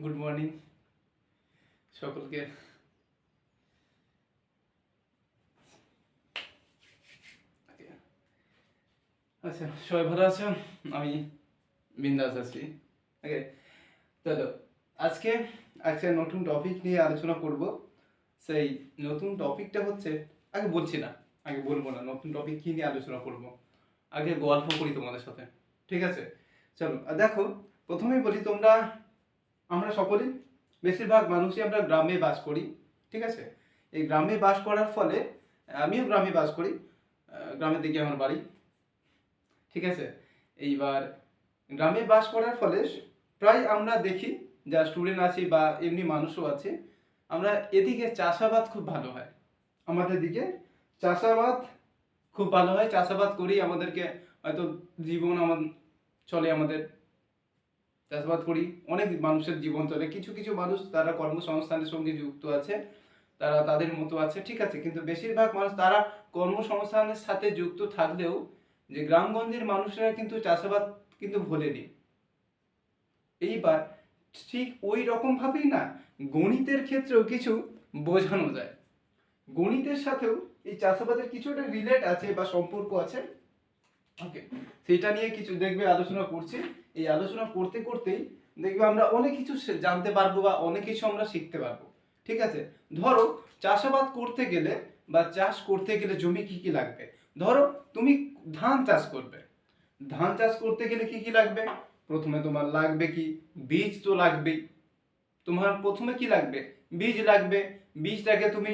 Good morning সকলকে। আচ্ছা, সবাই ভালো আছেন? আমি বিন্দাস আছি। ওকে, চলো আজকে একটা নতুন টপিক নিয়ে আলোচনা করব। সেই নতুন টপিকটা হচ্ছে, আগে বলছি না, আগে বলবো না নতুন টপিক কি নিয়ে আলোচনা করব, আগে গল্প করি তোমাদের সাথে, ঠিক আছে? চলো দেখো, প্রথমেই বলি, আমরা সকলেই, বেশিরভাগ মানুষই আমরা গ্রামে বাস করি, ঠিক আছে? এই গ্রামে বাস করার ফলে, আমিও গ্রামে বাস করি, গ্রামের দিকে আমার বাড়ি, ঠিক আছে? এইবার গ্রামে বাস করার ফলে প্রায় আমরা দেখি, যা স্টুডেন্ট আছি বা এমনি মানুষও আছে, আমরা এদিকে চাষাবাদ খুব ভালো হয়, আমাদের দিকে চাষাবাদ খুব ভালো হয়, চাষাবাদ করি, আমাদেরকে হয়তো জীবন চলে, আমাদের চাষাবাদ করি, অনেক মানুষের জীবন চলে। কিছু কিছু মানুষ তারা কর্মসংস্থানের সঙ্গে যুক্ত আছে, তারা তাদের মতো আছে, ঠিক আছে, কিন্তু বেশিরভাগ মানুষ তারা কর্মসংস্থানের সাথে যুক্ত থাকলেও যে গ্রামগঞ্জের মানুষেরা কিন্তু চাষাবাদ কিন্তু ভোলেনি। এইবার ঠিক ওই রকম ভাবেই না, গণিতের ক্ষেত্রেও কিছু বোঝানো যায়, গণিতের সাথেও এই চাষাবাদের কিছুটা রিলেট আছে বা সম্পর্ক আছে। ওকে, সেটা নিয়ে কিছু দেখবে আলোচনা করছি। এই আলোচনা করতে করতেই দেখবে আমরা অনেক কিছু জানতে পারবো বা অনেক কিছু আমরা শিখতে পারবো, ঠিক আছে? ধরো, চাষাবাদ করতে গেলে বা চাষ করতে গেলে জমি কি কি লাগবে? ধরো তুমি ধান চাষ করবে, ধান চাষ করতে গেলে কি কি লাগবে? প্রথমে তোমার লাগবে কি? বীজ তো লাগবেই। তোমার প্রথমে কি লাগবে? বীজ লাগবে। বীজটাকে তুমি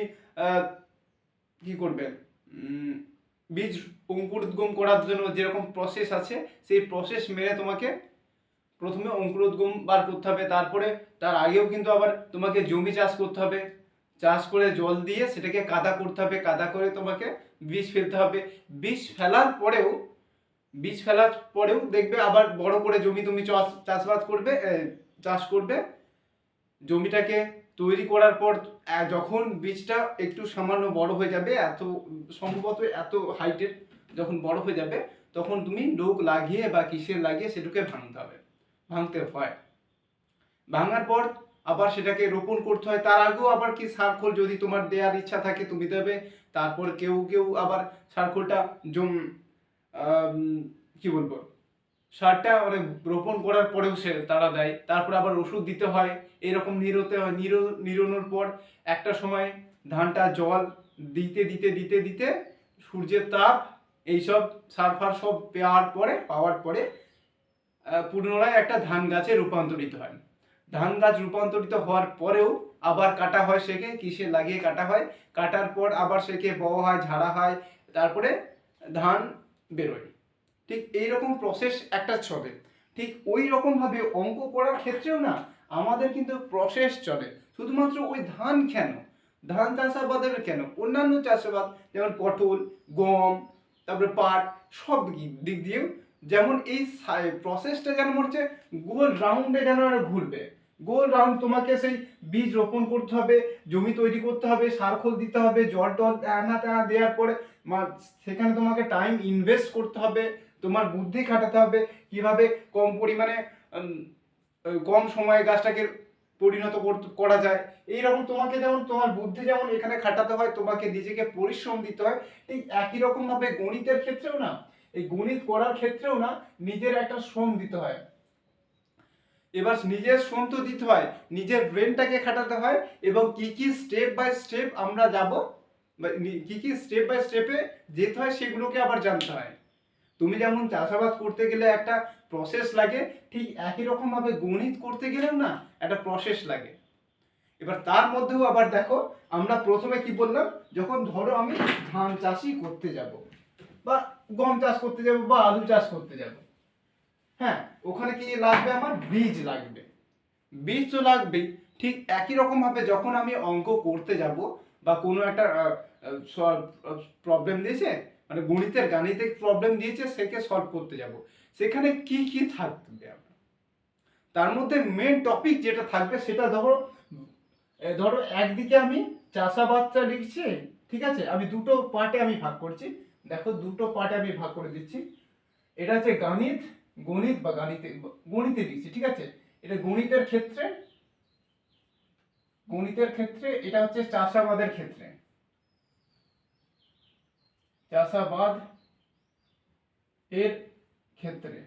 কি করবে? বীজ অঙ্কুরোদ্গম করার জন্য যেরকম প্রসেস আছে, সেই প্রসেস মেনে তোমাকে প্রথমে অঙ্কুরোদ্গম বার করতে হবে। তারপরে তার আগেও কিন্তু আবার তোমাকে জমি চাষ করতে হবে, চাষ করে জল দিয়ে সেটাকে কাদা করতে হবে, কাদা করে তোমাকে বীজ ফেলতে হবে। বীজ ফেলার পরেও দেখবে আবার বড় করে জমি তুমি চাষবাদ করবে, চাষ করবে। জমিটাকে তৈরি করার পর যখন বীজটা একটু সামান্য বড় হয়ে যাবে, সম্ভবত এত হাইটের যখন বড় হয়ে যাবে, তখন তুমি লোক লাগিয়ে বা কিসের লাগিয়ে সেটাকে ভাঙতে হয়। ভাঙার পর আবার সেটাকে রোপণ করতে হয়। তার আগেও আবার কি সার খোল যদি তোমার দেওয়ার ইচ্ছা থাকে তুমি দেবে। তারপর কেউ কেউ আবার সার খোলটা কি বলবো, সারটা রোপণ করার পরেও তারা দেয়। তারপর আবার ওষুধ দিতে হয়, এরকম নিরোতে হয়। নিরোনোর পর একটা সময় ধানটা জল দিতে দিতে দিতে দিতে সূর্যের তাপ এইসব সার ফার সব পাওয়ার পরে পুনরায় একটা ধান গাছে রূপান্তরিত হয়। ধান গাছ রূপান্তরিত হওয়ার পরেও আবার কাটা হয়, সেকে কিসে লাগিয়ে কাটা হয়। কাটার পর আবার সেকে বওয়া হয়, ঝাড়া হয়, তারপরে ধান বেরোয়। ঠিক এইরকম প্রসেস একটা চলে। ঠিক ওই রকম ভাবে অঙ্ক করার ক্ষেত্রেও না আমাদের কিন্তু প্রসেস চলে। শুধুমাত্র ওই ধান কেন, ধান চাষাবাদের কেন, অন্যান্য চাষাবাদ যেমন পটল, গম, তারপরে পাট, সব দিক দিয়েও যেমন এই প্রসেসটা যেন হচ্ছে গোল রাউন্ডে যেন ঘুরবে। গোল রাউন্ড তোমাকে সেই বীজ রোপণ করতে হবে, জমি তৈরি করতে হবে, সার খোল দিতে হবে, জল টল দেওয়ার পরে সেখানে তোমাকে টাইম ইনভেস্ট করতে হবে, তোমার বুদ্ধি খাটাতে হবে কিভাবে কম পরিমাণে কম সময়ে গাছটাকে পরিণত করা যায়। এইরকম তোমাকে যেমন তোমার বুদ্ধি যেমন এখানে খাটাতে হয়, তোমাকে নিজেকে পরিশ্রম দিতে হয়, ঠিক একই রকম ভাবে গণিতের ক্ষেত্রেও না, এই গণিত করার ক্ষেত্রেও না নিজের একটা শ্রম দিতে হয়। এবার নিজের শ্রম তো দিতে হয়, নিজের ব্রেনটাকে খাটাতে হয়, এবং কি কি স্টেপ বাই স্টেপ আমরা যাব, কি কি স্টেপ বাই স্টেপে যেতে হয় সেগুলোকে আবার জানতে হয়। তুমি যেমন চাষাবাদ করতে গেলে একটা প্রসেস লাগে, ঠিক একই রকম ভাবে গণিত করতে গেলেও না একটা প্রসেস লাগে। এবার তার মধ্যেও আবার দেখো, আমরা প্রথমে কি বললাম, যখন ধরো আমি ধান চাষই করতে যাব, বা গম চাষ করতে যাব, বা আলু চাষ করতে যাব, হ্যাঁ, ওখানে কি লাগবে? আমার বীজ লাগবে। বীজ তো লাগবেই। ঠিক একই রকম ভাবে যখন আমি অঙ্ক করতে যাব বা কোনো একটা প্রবলেম দিয়েছে, মানে গাণিতিক প্রবলেম দিয়েছে, সেকে সলভ করতে যাব, সেখানে কি কি থাকবে তার মধ্যে মেন টপিক যেটা থাকবে সেটা ধরো একদিকে আমি চাষাবাদটা লিখছি, ঠিক আছে? আমি দুটো পার্টে আমি ভাগ করছি, দেখো দুটো পার্টে আমি ভাগ করে দিচ্ছি। এটা হচ্ছে গণিত বা গণিতে লিখছি, ঠিক আছে? এটা গণিতের ক্ষেত্রে, গণিতের ক্ষেত্রে, এটা হচ্ছে চাষাবাদের ক্ষেত্রে, চাষাবাদ এর ক্ষেত্রে।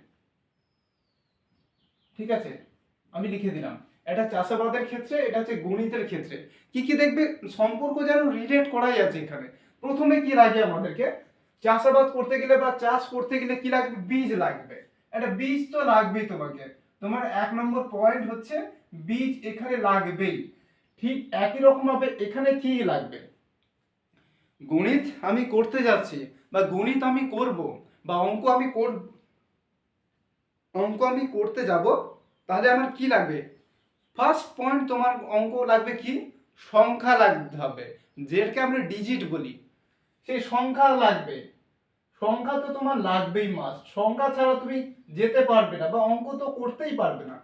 ঠিক আছে, আমি লিখে দিলাম, এটা চাষাবাদের ক্ষেত্রে, এটা হচ্ছে গণিতের ক্ষেত্রে। কি কি দেখবে সম্পর্ক যেন রিলেট করাই আছে এখানে। প্রথমে কি লাগে আমাদেরকে, চাষাবাদ করতে গেলে বা চাষ করতে গেলে কি লাগবে, বীজ লাগবে। একটা বীজ তো লাগবেই তোমাকে, তোমার 1 নম্বর পয়েন্ট হচ্ছে বীজ এখানে লাগবেই। ঠিক একই রকম ভাবে এখানে কি লাগবে, গণিত আমি করতে যাচ্ছি বা গণিত আমি করব বা অঙ্ক আমি করতে যাব, তাহলে আমার কি লাগবে, ফার্স্ট পয়েন্ট তোমার অঙ্ক লাগবে কি, সংখ্যা লাগতে হবে, যেটাকে আমরা ডিজিট বলি, সেই সংখ্যা লাগবে। সংখ্যা তো তোমার লাগবেই, মাস্ট। সংখ্যা ছাড়া তুমি যেতে পারবে না বা অঙ্ক তো করতেই পারবে না।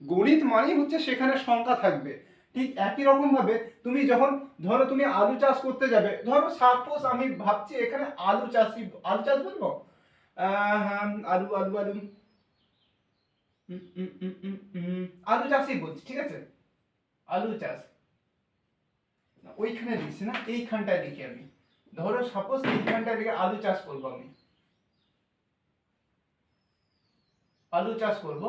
গণিত মানেই হচ্ছে সেখানে সংখ্যা থাকবে। ঠিক একই রকম ভাবে তুমি যখন ধরো তুমি আলু চাষ করতে যাবে, ধরো সাপোজ আমি ভাবছি এখানে আলু চাষ বলবো, হ্যাঁ, আলু আলু আলু আলু চাষই বলছি, ঠিক আছে, আলু চাষ। ওইখানে লিখছি না, এইখানটায় লিখি আমি, ধরো সাপোজ এইখানটায় লিখে আলু চাষ করবো, আমি আলু চাষ করব।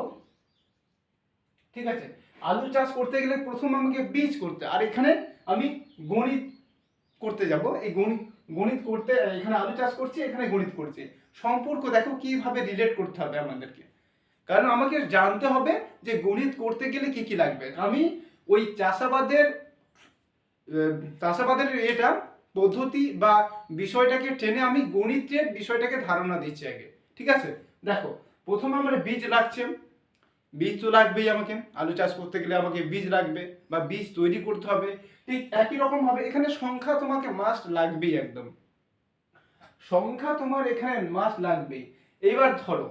ঠিক আছে, আলু চাষ করতে গেলে প্রথম আমাকে বীজ করতে, আর এখানে আমি গণিত করতে যাব। এই গণিত করতে, এখানে আলু চাষ করছি, এখানে গণিত করছি। সম্পর্ক দেখো কিভাবে রিলেট করতে হবে আমাদেরকে, কারণ আমাকে জানতে হবে যে গণিত করতে গেলে কি কি লাগবে। আমি ওই চাষাবাদের এটা পদ্ধতি বা বিষয়টাকে টেনে আমি গণিতের বিষয়টাকে ধারণা দিচ্ছি আগে। ঠিক আছে, দেখো প্রথমে আমার বীজ লাগছে, বীজ তো লাগবেই, আমাকে আলু চাষ করতে গেলে আমাকে বীজ লাগবে বা বীজ তৈরি করতে হবে। ঠিক একই রকম ভাবে এখানে সংখ্যা তোমাকে মাস্ট লাগবেই, একদম সংখ্যা তোমার এখানে মাস্ট লাগবেই। এবার ধরো,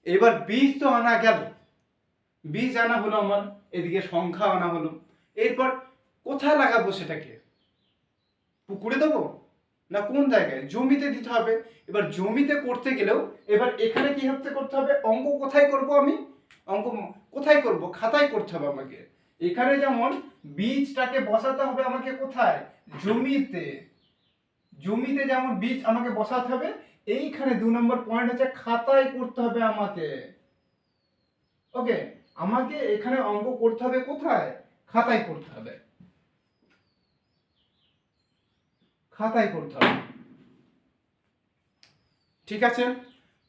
এবার বীজ তো আনা গেল, বীজ আনা হলো আমার, এদিকে সংখ্যা আনা হলো, এরপর কোথায় লাগাবো সেটাকে, পুকুরে দেবো না কোন জায়গায়, জমিতে দিতে হবে। এবার জমিতে করতে গেলেও এবার এখানে কি করতে হবে, অঙ্ক কোথায় করব, আমি অঙ্ক কোথায় করব, খাতায় করতে হবে আমাকে। এখানে যেমন বীজটাকে বসাতে হবে আমাকে কোথায়, জমিতে, জমিতে যেমন বীজ আমাকে বসাতে হবে, এইখানে 2 নম্বর পয়েন্ট হচ্ছে খাতায় করতে হবে আমাকে। ওকে, আমাকে এখানে অঙ্ক করতে হবে কোথায়, খাতায় করতে হবে, খাতায় করতে হবে। ঠিক আছে,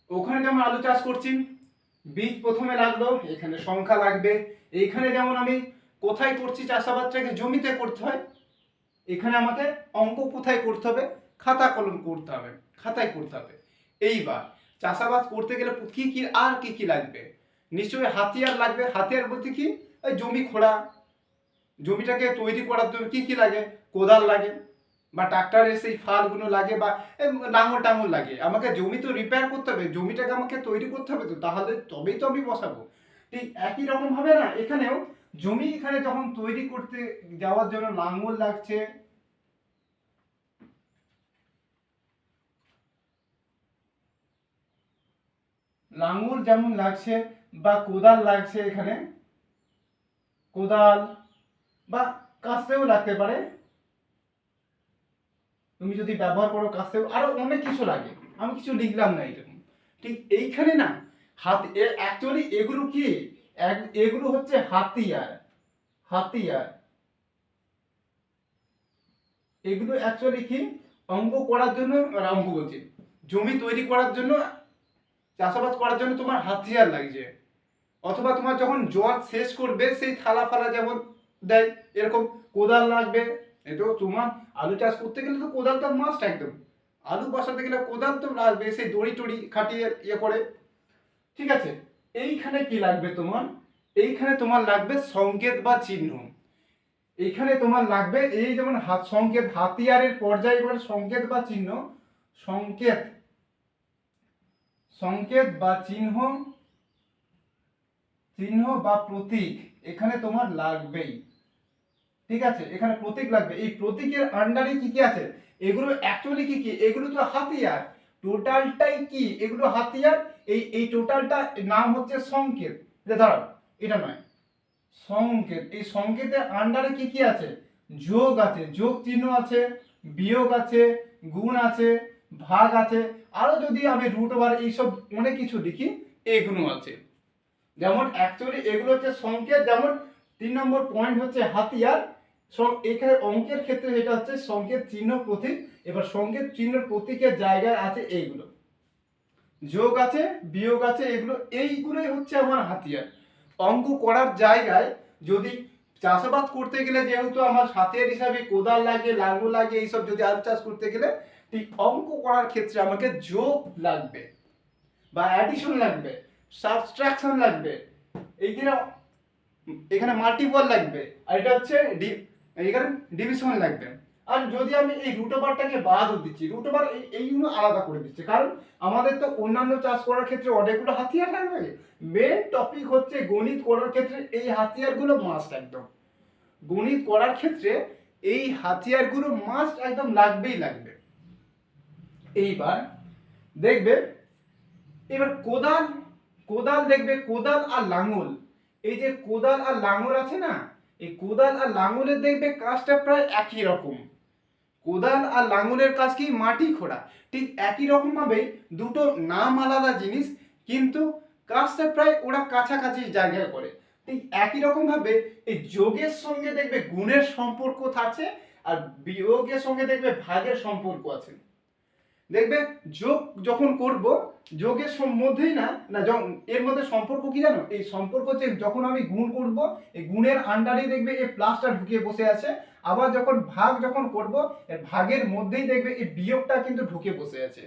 ওখানে যেমন আলু চাষ করছি, বীজ প্রথমে লাগলো, এখানে সংখ্যা লাগবে। এইখানে যেমন আমি কোথায় করছি চাষাবাদটাকে, জমিতে করতে হয়, এখানে আমাকে অঙ্ক কোথায় করতে হবে, খাতা কলম করতে হবে, খাতায় করতে হবে। এইবার চাষাবাদ করতে গেলে কি কি আর কি কি লাগবে, নিশ্চয়ই হাতিয়ার লাগবে। হাতিয়ার বলতে কি, ওই জমি খোঁড়া, জমিটাকে তৈরি করার জন্য কি কি লাগে, কোদাল লাগে বা ট্রাক্টরের সেই ফালগুলো লাগে বা লাঙল টাঙল লাগে। আমাকে জমি তো রিপেয়ার করতে হবে, জমিটাকে আমাকে তৈরি করতে হবে, তো তাহলে তবেই তো আমি বসাবো। ঠিক একই রকম ভাবে না, এখানেও জমি এখানে যখন তৈরি করতে যাওয়ার জন্য লাঙল লাগছে, লাঙল যেমন লাগছে বা কোদাল লাগছে, এখানে কোদাল বা কাস্তেও লাগতে পারে, তুমি যদি ব্যবহার করো কাস্তেও, আরো অনেক কিছু লাগে, আমি কিছু লিখলাম না এরকম। ঠিক এইখানে না হাত, অ্যাকচুয়ালি এগুলো কি, এগুলো হচ্ছে হাতিয়ার, হাতিয়ার। এগুলো অ্যাকচুয়ালি কি, অঙ্ক করার জন্য, অঙ্ক বলছি, জমি তৈরি করার জন্য, চাষাবাদ করার জন্য তোমার হাতিয়ার লাগছে। অথবা তোমার যখন জোয়ার শেষ করবে, সেই থালা ফালা যেমন দেয়, এরকম কোদাল লাগবে। এই তো তোমার আলু চাষ করতে গেলে তো কোদালটা মাস্ট একদম, আলু বসাতে গেলে কোদাল তো লাগবে, সেই দড়ি টড়ি খাটিয়ে ইয়ে করে। ঠিক আছে, এইখানে কি লাগবে তোমার, এইখানে তোমার লাগবে সংকেত বা চিহ্ন। এইখানে তোমার লাগবে এই যেমন হাত সংকেত, হাতিয়ারের পর্যায়ে এবার সংকেত বা চিহ্ন, সংকেত, সংকেত বা চিহ্ন, চিহ্ন বা প্রতীক এখানে তোমার লাগবেই। ঠিক আছে, এখানে প্রতীক লাগবে। এই প্রতীকের আন্ডারে কি কি আছে, এগুলো অ্যাকচুয়ালি কি কি, এগুলো তো হাতিয়ার, টোটালটাই কি, এগুলো হাতিয়ার। এই টোটালটা নাম হচ্ছে সংকেত। দাঁড়াও, এটা নয়, সংকেত, এই সংকেতের আন্ডারে কি কি আছে? যোগ আছে, যোগ চিহ্ন আছে, বিয়োগ আছে, গুণ আছে, ভাগ আছে, আরো যদি আমি রুট ওভার এইসব অনেক কিছু লিখি এগুলো আছে। যেমন অ্যাকচুয়ালি এগুলো হচ্ছে সংকেত, যেমন 3 নম্বর পয়েন্ট হচ্ছে হাতিয়ার। এখানে অঙ্কের ক্ষেত্রে এটা হচ্ছে সংকেত চিহ্ন প্রতীক। এবার সংকেত চিহ্ন প্রতীকের জায়গায় আছে এইগুলো, যোগ আছে, বিয়োগ আছে, এইগুলোই হচ্ছে আমার হাতিয়ার। অঙ্ক করার জায়গায় যদি চাষাবাদ করতে গেলে যেহেতু আমার হাতিয়ার হিসাবে কোদাল লাগে, লাঙ্গল লাগে, এইসব যদি আলু চাষ করতে গেলে ঠিক অঙ্ক করার ক্ষেত্রে আমাকে যোগ লাগবে বা অ্যাডিশন লাগবে, সাবট্রাকশন লাগবে, এখানে মাল্টিপল লাগবে, আর এটা হচ্ছে এখানে ডিভিশন লাগবে। আর যদি আমি এই রুট ওভারটাকে বাদ দিচ্ছি, রুট ওভার এইগুলো আলাদা করে দিচ্ছি, কারণ আমাদের তো অন্যান্য চাষ করার ক্ষেত্রে অনেকগুলো হাতিয়ার লাগবে। মেন টপিক হচ্ছে গণিত করার ক্ষেত্রে এই হাতিয়ারগুলো মাস্ট একদম। গণিত করার ক্ষেত্রে এই হাতিয়ারগুলো মাস্ট একদম লাগবেই লাগবে। এইবার দেখবে, এবার কোদাল, কোদাল দেখবে, কোদাল আর লাঙল, এই যে কোদাল আর লাঙল আছে না, এই কোদাল আর লাঙলের দেখবে কাজটা প্রায় একই রকম। কোদাল আর লাঙলের কাজ কি? মাটি খোঁড়া। ঠিক একই রকম ভাবে দুটো নাম আলাদা জিনিস, কিন্তু কাজটা প্রায় ওরা কাছাকাছি জায়গায় করে। ঠিক একই রকম ভাবে এই যোগের সঙ্গে দেখবে গুণের সম্পর্ক থাকছে, আর বিয়োগের সঙ্গে দেখবে ভাগের সম্পর্ক আছে। দেখবে যোগ যখন করব, যোগের মধ্যেই না না এর মধ্যে সম্পর্ক কি জানো? এই সম্পর্ক হচ্ছে যখন আমি গুণ করব, এই গুণের আন্ডারেই দেখবে এই প্লাসটা ঢুকে বসে আছে। আবার যখন ভাগ যখন করব, এই ভাগের মধ্যেই দেখবে এই বিয়োগটা কিন্তু ঢুকে বসে আছে।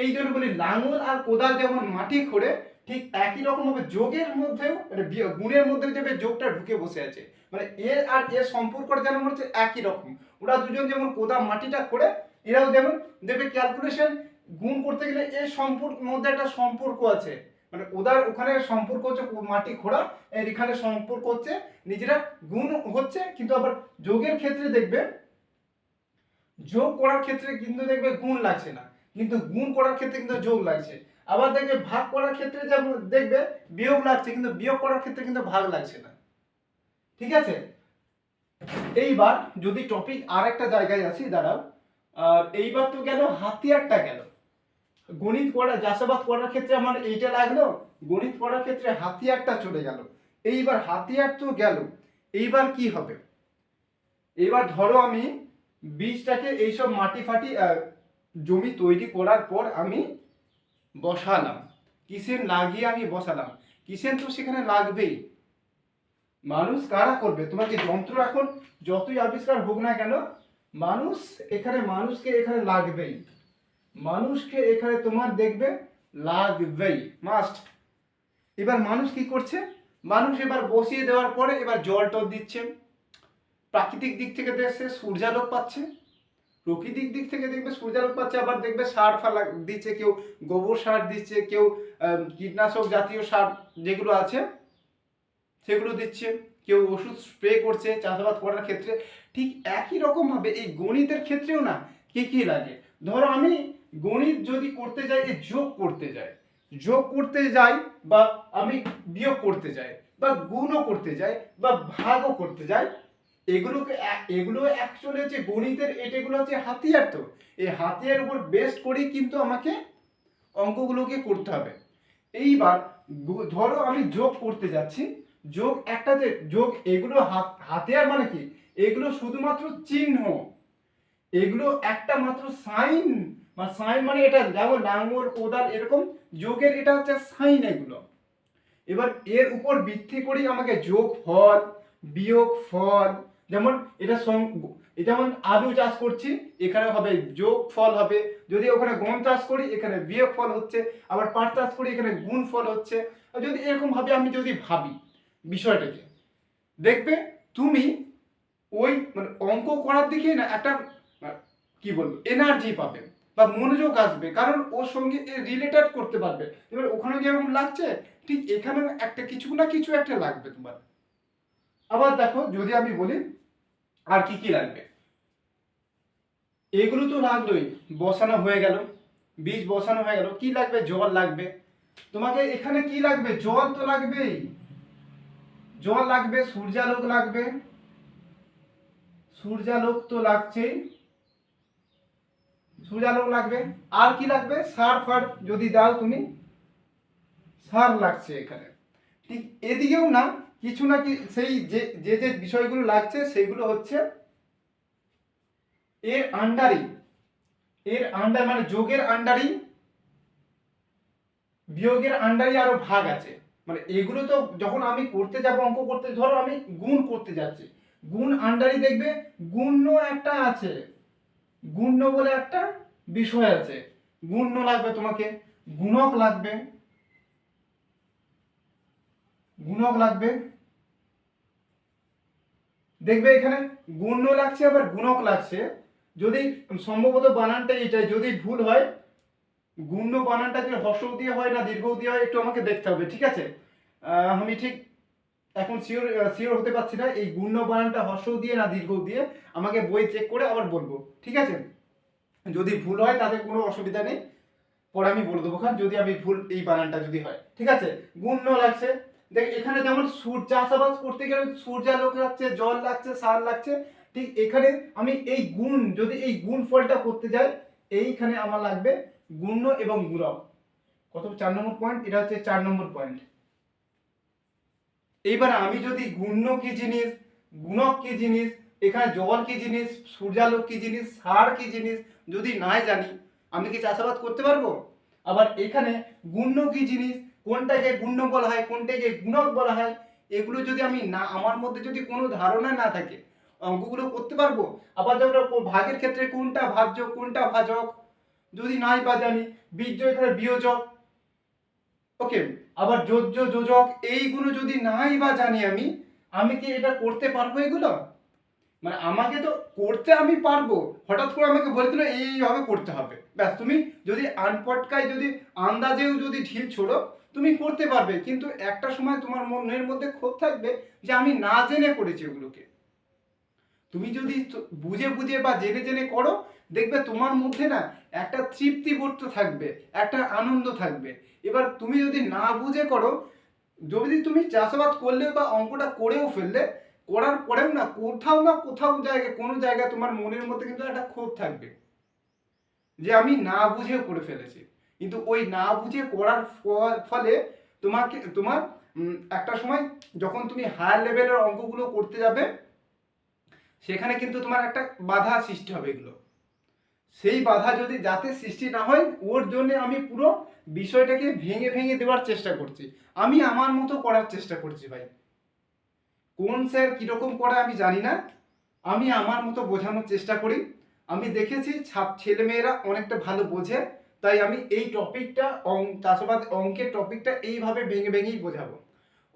এই জন্য বলি লাঙল আর কোদাল যেমন মাটি খোঁড়ে, ঠিক একই রকম ভাবে যোগের মধ্যেও মানে গুণের মধ্যেও দেখবে যোগটা ঢুকে বসে আছে। মানে এ আর এর সম্পর্কটা যেমন হচ্ছে একই রকম। ওরা দুজন যেমন কোদাল মাটিটা খোঁড়ে, এরাও যেমন দেখবে ক্যালকুলেশন গুণ করতে গেলে এর সম্পর্ক মধ্যে একটা সম্পর্ক আছে। মানে ওদের ওখানে সম্পর্ক হচ্ছে মাটি খোঁড়া, এর এখানে সম্পর্ক হচ্ছে নিজেরা গুণ হচ্ছে, কিন্তু আবার যোগের ক্ষেত্রে দেখবে যোগ করার ক্ষেত্রে কিন্তু দেখবে গুণ লাগছে না, কিন্তু গুণ করার ক্ষেত্রে কিন্তু যোগ লাগছে। আবার দেখবে ভাগ করার ক্ষেত্রে যেমন দেখবে বিয়োগ লাগছে, কিন্তু বিয়োগ করার ক্ষেত্রে কিন্তু ভাগ লাগছে না। ঠিক আছে, এইবার যদি টপিক আর একটা জায়গায় আসি, দাঁড়াও। আর এইবার তো গেল হাতিয়ারটা গেল। গণিত করা চাষাবাদ করার ক্ষেত্রে আমার এইটা লাগলো, গণিত করার ক্ষেত্রে হাতিয়ারটা চলে গেল। এইবার হাতিয়ার তো গেল, এইবার কি হবে? এবার ধরো আমি বীজটাকে এইসব মাটি ফাটি জমি তৈরি করার পর আমি বসালাম, কিসেন লাগিয়ে আমি বসালাম, কিসেন তো সেখানে লাগবেই। মানুষ কারা করবে? তোমাকে যন্ত্র এখন যতই আবিষ্কার হোক না কেন, মানুষকে এখানে লাগবেই, মানুষকে এখানে তোমার দেখবে লাগবেই, মাস্ট। এবার মানুষ কি করছে? মানুষ এবার বসিয়ে দেওয়ার পরে এবার জল টল দিচ্ছে, প্রাকৃতিক দিক থেকে দেখছে সূর্যালোক পাচ্ছে, প্রকৃতিক দিক থেকে দেখবে সূর্যালোক পাচ্ছে, আবার দেখবে সার ফালা দিচ্ছে, কেউ গোবর সার দিচ্ছে, কেউ কীটনাশক জাতীয় সার যেগুলো আছে সেগুলো দিচ্ছে, কেউ ওষুধ স্প্রে করছে চাষাবাদ করার ক্ষেত্রে। ঠিক একই রকম ভাবে এই গণিতের ক্ষেত্রেও না কি কি লাগে। ধরো আমি গণিত যদি করতে যাই, যোগ করতে যাই বা আমি বিয়োগ করতে যাই বা গুণও করতে যাই বা ভাগও করতে যাই, এগুলো অ্যাকচুয়ালি হচ্ছে গণিতের, এগুলো হচ্ছে হাতিয়ার। তো এই হাতিয়ার উপর বেস্ট করেই কিন্তু আমাকে অঙ্কগুলোকে করতে হবে। এইবার ধরো আমি যোগ করতে যাচ্ছি, যোগ একটা যে যোগ, এগুলো হাতিয়ার মানে কি? এগুলো শুধুমাত্র চিহ্ন, এগুলো একটা মাত্র সাইন, সাইন মানে এটা যেমন লাঙল কোদাল এরকম, যোগের এটা হচ্ছে সাইন এগুলো। এবার এর উপর ভিত্তি করেই আমাকে যোগ ফল, বিয়োগ ফল, যেমন এটা যেমন আলু চাষ করছি এখানে হবে যোগ ফল হবে, যদি ওখানে গম চাষ করি এখানে বিয়োগ ফল হচ্ছে, আবার পাট চাষ করি এখানে গুণ ফল হচ্ছে। যদি এরকম ভাবে আমি যদি ভাবি বিষয়টাকে, দেখবে তুমি ওই মানে অঙ্ক করার দিকে না একটা কি বলবো এনার্জি পাবে বা মনোযোগ আসবে, কারণ ওর সঙ্গে রিলেটেড করতে পারবে। এবার ওখানে যেরকম লাগছে ঠিক এখানেও একটা কিছু না কিছু একটা লাগবে তোমার। আবার দেখো যদি আমি বলি আর কি কি লাগবে, এগুলো তো লাগলোই, বসানো হয়ে গেল, বীজ বসানো হয়ে গেল, কি লাগবে? জল লাগবে, তোমাকে এখানে কি লাগবে, জল তো লাগবেই, জল লাগবে, সূর্যালোক লাগবে, সূর্যালোক তো লাগছেই, সূর্যালোক লাগবে, আর কি লাগবে, সার ফার যদি দাও তুমি, সার লাগছে এখানে। ঠিক এদিকেও না কিছু না কি সেই যে যে যে বিষয়গুলো লাগছে সেগুলো হচ্ছে এর আন্ডারই, এর আন্ডার মানে যোগের আন্ডারই, বিয়োগের আন্ডারই আরো ভাগ আছে। মানে এগুলো তো যখন আমি করতে যাব, অঙ্ক করতে, ধরো আমি গুণ করতে যাচ্ছি, গুণ আন্ডারই দেখবে গুণ্য একটা আছে, গুণ্য বলে একটা বিষয় আছে, গুণ্য লাগবে তোমাকে, গুণক লাগবে, গুণক লাগবে, দেখবে এখানে গুণ্য লাগছে আবার গুণক লাগছে। যদি সম্ভবত বানানটা এটাই, যদি ভুল হয়, গুণ্য বানানটা যে হর্ষ দিয়ে হয় না দীর্ঘ দিয়ে হয় একটু আমাকে দেখতে হবে, ঠিক আছে? আমি ঠিক এখন শিওর শিওর হতে পারছি না এই গুণ্য বানানটা হর্ষ দিয়ে না দীর্ঘ দিয়ে, আমাকে বই চেক করে আবার বলবো, ঠিক আছে? যদি ভুল হয় তাতে কোনো অসুবিধা নেই, পরে আমি বলে দেবো খান যদি আমি ভুল এই বানানটা যদি হয়, ঠিক আছে? গুণ্য লাগছে, দেখ এখানে যেমন চাষাবাদ করতে গেলে সূর্যালোক লাগছে, জল লাগছে, সার লাগছে, ঠিক এখানে আমি এই গুণ, যদি এই গুণ ফলটা করতে যাই, এইখানে আমার লাগবে গুণ্য এবং গুণক। কত 4 নম্বর পয়েন্ট, এটা হচ্ছে 4 নম্বর পয়েন্ট। এইবার আমি যদি গুণ্য কি জিনিস, গুণক কি জিনিস, এখানে জল কি জিনিস, সূর্যালোক কি জিনিস, সার কি জিনিস যদি নাই জানি, আমি কি চাষাবাদ করতে পারবো? আবার এখানে গুণ্য কি জিনিস, কোনটাকে গুণ্য বলা হয়, কোনটাকে গুণক বলা হয়, এগুলো যদি আমি না, আমার মধ্যে যদি কোনো ধারণা না থাকে, অঙ্কগুলো করতে পারবো? আবার যখন ভাগের ক্ষেত্রে কোনটা ভাজ্য কোনটা ভাজক যদি নাই বা জানি, বীর্য এখানে বিয়োজক, ওকে, আবার যোজ্য যোজক এইগুলো যদি নাই বা জানি আমি, আমি কি এটা করতে পারবো এগুলো? মানে আমাকে তো করতে আমি পারবো, হঠাৎ করে আমাকে বলে দিল এইভাবে করতে হবে, ব্যাস, তুমি যদি আনপটকায় যদি আন্দাজেও যদি ঢিল ছোড়ো তুমি করতে পারবে, কিন্তু একটা সময় তোমার মনের মধ্যে ক্ষোভ থাকবে যে আমি না জেনে করেছি ওগুলোকে। তুমি যদি বুঝে বুঝে বা জেনে জেনে করো, দেখবে তোমার মধ্যে না একটা তৃপ্তিবোধ থাকবে, একটা আনন্দ থাকবে। এবার তুমি যদি না বুঝে করো, যদি তুমি চাষাবাদ করলে বা অঙ্কটা করেও ফেললে, করার পরেও না কোথাও জায়গায় কোনো জায়গায় তোমার মনের মধ্যে কিন্তু একটা ক্ষোভ থাকবে যে আমি না বুঝেও করে ফেলেছি। কিন্তু ওই না বুঝে করার ফলে তোমার একটা সময় যখন তুমি হায়ার লেভেলের অঙ্কগুলো করতে যাবে, সেখানে কিন্তু তোমার একটা বাধা সৃষ্টি হবে এগুলো। সেই বাধা যদি যাতে সৃষ্টি না হয়, ওর জন্য আমি পুরো বিষয়টাকে ভেঙে ভেঙে দেওয়ার চেষ্টা করছি, আমি আমার মতো করার চেষ্টা করছি ভাই। কোন স্যার কিরকম করে আমি জানি না, আমি আমার মতো বোঝানোর চেষ্টা করি। আমি দেখেছি ছেলেমেয়েরা অনেকটা ভালো বোঝে, তাই আমি এই টপিকটা চাষাবাদ অঙ্কের টপিকটা এইভাবে ভেঙে ভেঙেই বোঝাবো।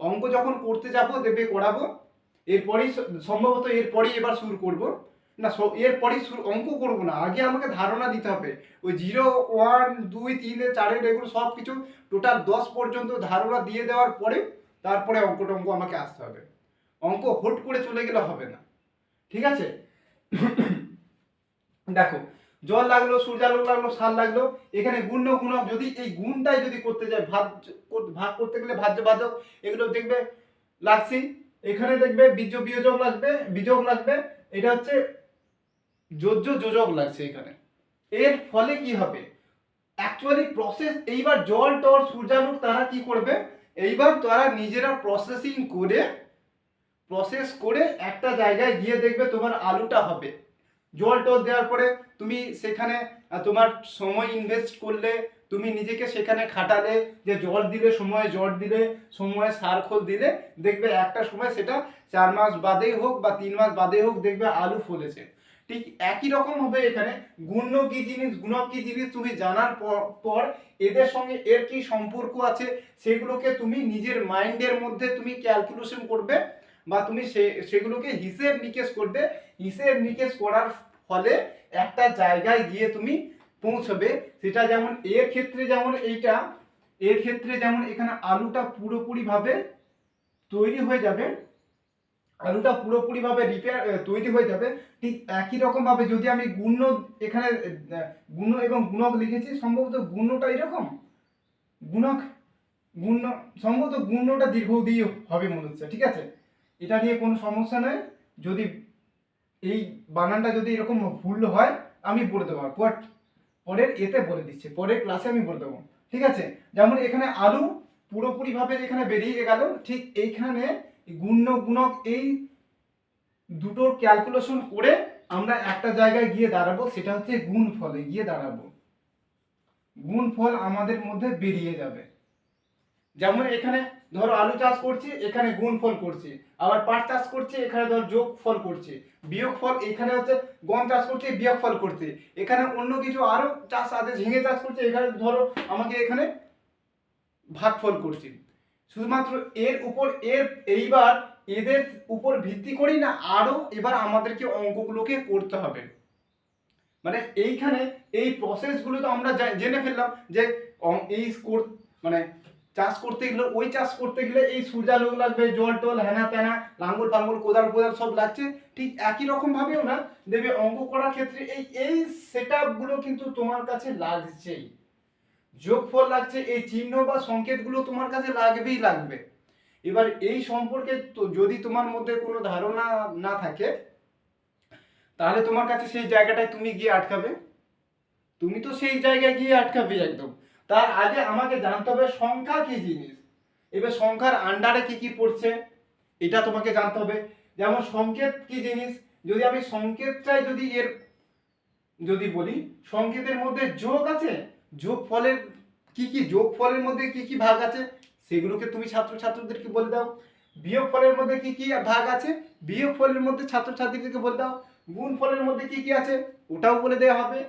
অঙ্ক যখন করতে যাব দেবে করাবো, এরপরেই সম্ভবত এরপরেই এবার শুরু করব না, এরপরেই অঙ্ক করব না, আগে আমাকে ধারণা দিতে হবে ওই 0 1 2 3 4 এগুলো সব কিছু টোটাল 10 পর্যন্ত ধারণা দিয়ে দেওয়ার পরে তারপরে অঙ্ক টঙ্ক আমাকে আসতে হবে। অঙ্ক হুট করে চলে গেলে হবে না, ঠিক আছে? দেখো, জল লাগলো, সূর্যালোক লাগলো, সার লাগলো, এখানে গুণ্য গুণক, যদি এই গুণটাই যদি করতে যায়, ভাগ করতে গেলে ভাজ্য ভাজক এগুলো দেখবে লাগছেই। এখানে দেখবে বীর্য বিয়োজক লাগবে, বীজক লাগবে, এটা হচ্ছে যোজ্য যোজক লাগছে এখানে। এর ফলে কি হবে, অ্যাকচুয়ালি প্রসেস, এইবার জল টল সূর্যালোক তারা কি করবে, এইবার তারা নিজেরা প্রসেস করে একটা জায়গায় গিয়ে দেখবে তোমার আলুটা হবে। জল টল দেওয়ার পরে তুমি সেখানে তোমার সময় ইনভেস্ট করলে, তুমি নিজেকে সেখানে খাটালে, যে জল দিলে সময়, জল দিলে সময়, সার খোল দিলে, দেখবে একটা সময় সেটা 4 মাস বাদেই হোক বা 3 মাস বাদেই হোক দেখবে আলু ফলেছে। ঠিক একই রকম হবে এখানে, গুণ্য কি জিনিস, গুণক কি জিনিস তুমি জানার পর এদের সঙ্গে এর কি সম্পর্ক আছে সেগুলোকে তুমি নিজের মাইন্ডের মধ্যে তুমি ক্যালকুলেশন করবে, বা তুমি সেগুলোকে হিসেব নিকেশ করবে। হিসেব নিকেশ করার ফলে একটা জায়গায় গিয়ে তুমি পৌঁছবে। সেটা যেমন এর ক্ষেত্রে যেমন এইটা, এর ক্ষেত্রে যেমন এখানে আলুটা পুরোপুরিভাবে তৈরি হয়ে যাবে, আলুটা পুরোপুরিভাবে তৈরি হয়ে যাবে। ঠিক একই রকম ভাবে যদি আমি গুণ্য, এখানে গুণ্য এবং গুণক লিখেছি, সম্ভবত গুণ্যটা এরকম, গুণক গুণ্য সম্ভবত গুণ্যটা দীর্ঘ দিয়ে হবে মনে হচ্ছে, ঠিক আছে, এটা নিয়ে কোনো সমস্যা নেই। যদি এই বানানটা যদি এরকম ভুল হয় আমি বলে দেবো, পরের এতে বলে দিচ্ছি, পরের ক্লাসে আমি বলে দেবো, ঠিক আছে। যেমন এখানে আলু পুরোপুরিভাবে যেখানে বেরিয়ে গেল, ঠিক এইখানে গুণ্য গুণক এই দুটোর ক্যালকুলেশন করে আমরা একটা জায়গায় গিয়ে দাঁড়াবো, সেটা হচ্ছে গুণফলে গিয়ে দাঁড়াবো, গুণফল আমাদের মধ্যে বেরিয়ে যাবে। যেমন এখানে ধরো আলু চাষ করছি, এখানে গুণফল করছি, আবার পাট চাষ করছি, এখানে ধর যোগফল করছি, বিয়োগফল এখানে হচ্ছে গম চাষ করছি, বিয়োগফল করছি, এখানে অন্য কিছু আরো চাষ আছে, ঝিঙে চাষ করছি, এখানে ধরো আমাকে এখানে ভাগফল করছি। শুধুমাত্র এর উপর এইবার এদের উপর ভিত্তি করেই না আরো এবার আমাদেরকে অঙ্কগুলোকে করতে হবে। মানে এইখানে এই প্রসেসগুলো তো আমরা জেনে ফেললাম যে এই মানে চাষ করতে গেলে, ওই চাষ করতে গেলে এই সূর্যালোক লাগবে, জল টল হেনা তেনা, লাঙ্গল ফাঙ্গল কোদাল কোদাল সব লাগছে। ঠিক একই রকম ভাবেও না দেখবে অঙ্ক করার ক্ষেত্রে এই সেটআপগুলো কিন্তু তোমার কাছে লাগছেই, যোগফল লাগছে, এই চিহ্ন বা সংকেতগুলো তোমার কাছে লাগবেই লাগবে। এবার এই সম্পর্কে তো যদি তোমার মধ্যে কোনো ধারণা না থাকে, তাহলে তোমার কাছে সেই জায়গাটায় তুমি গিয়ে আটকাবে, তুমি তো সেই জায়গায় গিয়ে আটকাবে একদম। তার আগে আমাকে জানতে হবে সংখ্যা কি জিনিস, এবার সংখ্যার আন্ডারে কি কি পড়ছে এটা তোমাকে জানতে হবে। যেমন সংকেত কি জিনিস, যদি আমি সংকেতটাই যদি বলি, সংকেতের মধ্যে যোগ আছে, যোগ ফলের যোগ ফলের মধ্যে কি কি ভাগ আছে সেগুলোকে তুমি ছাত্রছাত্রীদেরকে বলে দাও। বিয়োগ ফলের মধ্যে কি কি ভাগ আছে, বিয়োগ ফলের মধ্যে ছাত্রছাত্রীদেরকে বলে দাও। গুণ ফলের মধ্যে কি কি আছে ওটাও বলে দেওয়া হবে।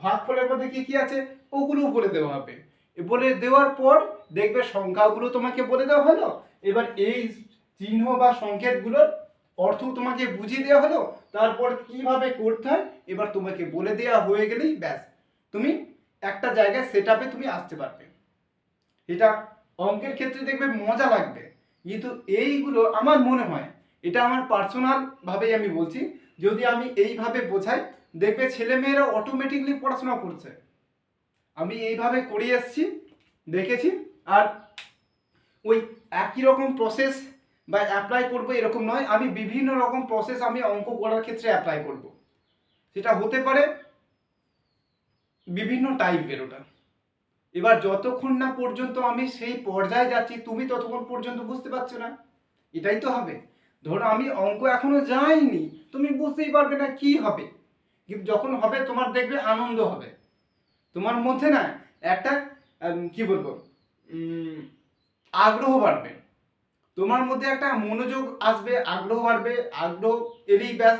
ভাগ ফলের মধ্যে কি কি আছে ওগুলোও বলে দেওয়া হবে। বলে দেওয়ার পর দেখবে সংখ্যাগুলো তোমাকে বলে দেওয়া হলো, এবার এই চিহ্ন বা সংকেতগুলোর অর্থ তোমাকে বুঝিয়ে দেওয়া হলো, তারপর কিভাবে করতে হয় এবার তোমাকে বলে দেওয়া হয়ে গেলেই ব্যাস, তুমি একটা জায়গায় সেটআপে তুমি আসতে পারবে। এটা অঙ্কের ক্ষেত্রে দেখবে মজা লাগবে, কিন্তু এইগুলো আমার মনে হয়, এটা আমার পার্সোনাল ভাবেই আমি বলছি, যদি আমি এইভাবে বোঝাই দেখবে ছেলেমেয়েরা অটোমেটিকলি পড়াশোনা করছে। আমি এইভাবে করে এসেছি, দেখেছি। আর ওই একই রকম প্রসেস বা অ্যাপ্লাই করব এরকম নয়, আমি বিভিন্ন রকম প্রসেস আমি অঙ্ক করার ক্ষেত্রে অ্যাপ্লাই করব। সেটা হতে পারে বিভিন্ন টাইপের ওটা। এবার যতক্ষণ না পর্যন্ত আমি সেই পর্যায়ে যাচ্ছি তুমি ততক্ষণ পর্যন্ত বুঝতে পারছো না, এটাই তো হবে। ধরো আমি অঙ্ক এখনো যাইনি, তুমি বুঝতেই পারবে না কি হবে, কিন্তু যখন হবে তোমার দেখবে আনন্দ হবে, তোমার মধ্যে না একটা কি বলবো আগ্রহ বাড়বে, তোমার মধ্যে একটা মনোযোগ আসবে, আগ্রহ বাড়বে, আগ্রহ এলেই ব্যাস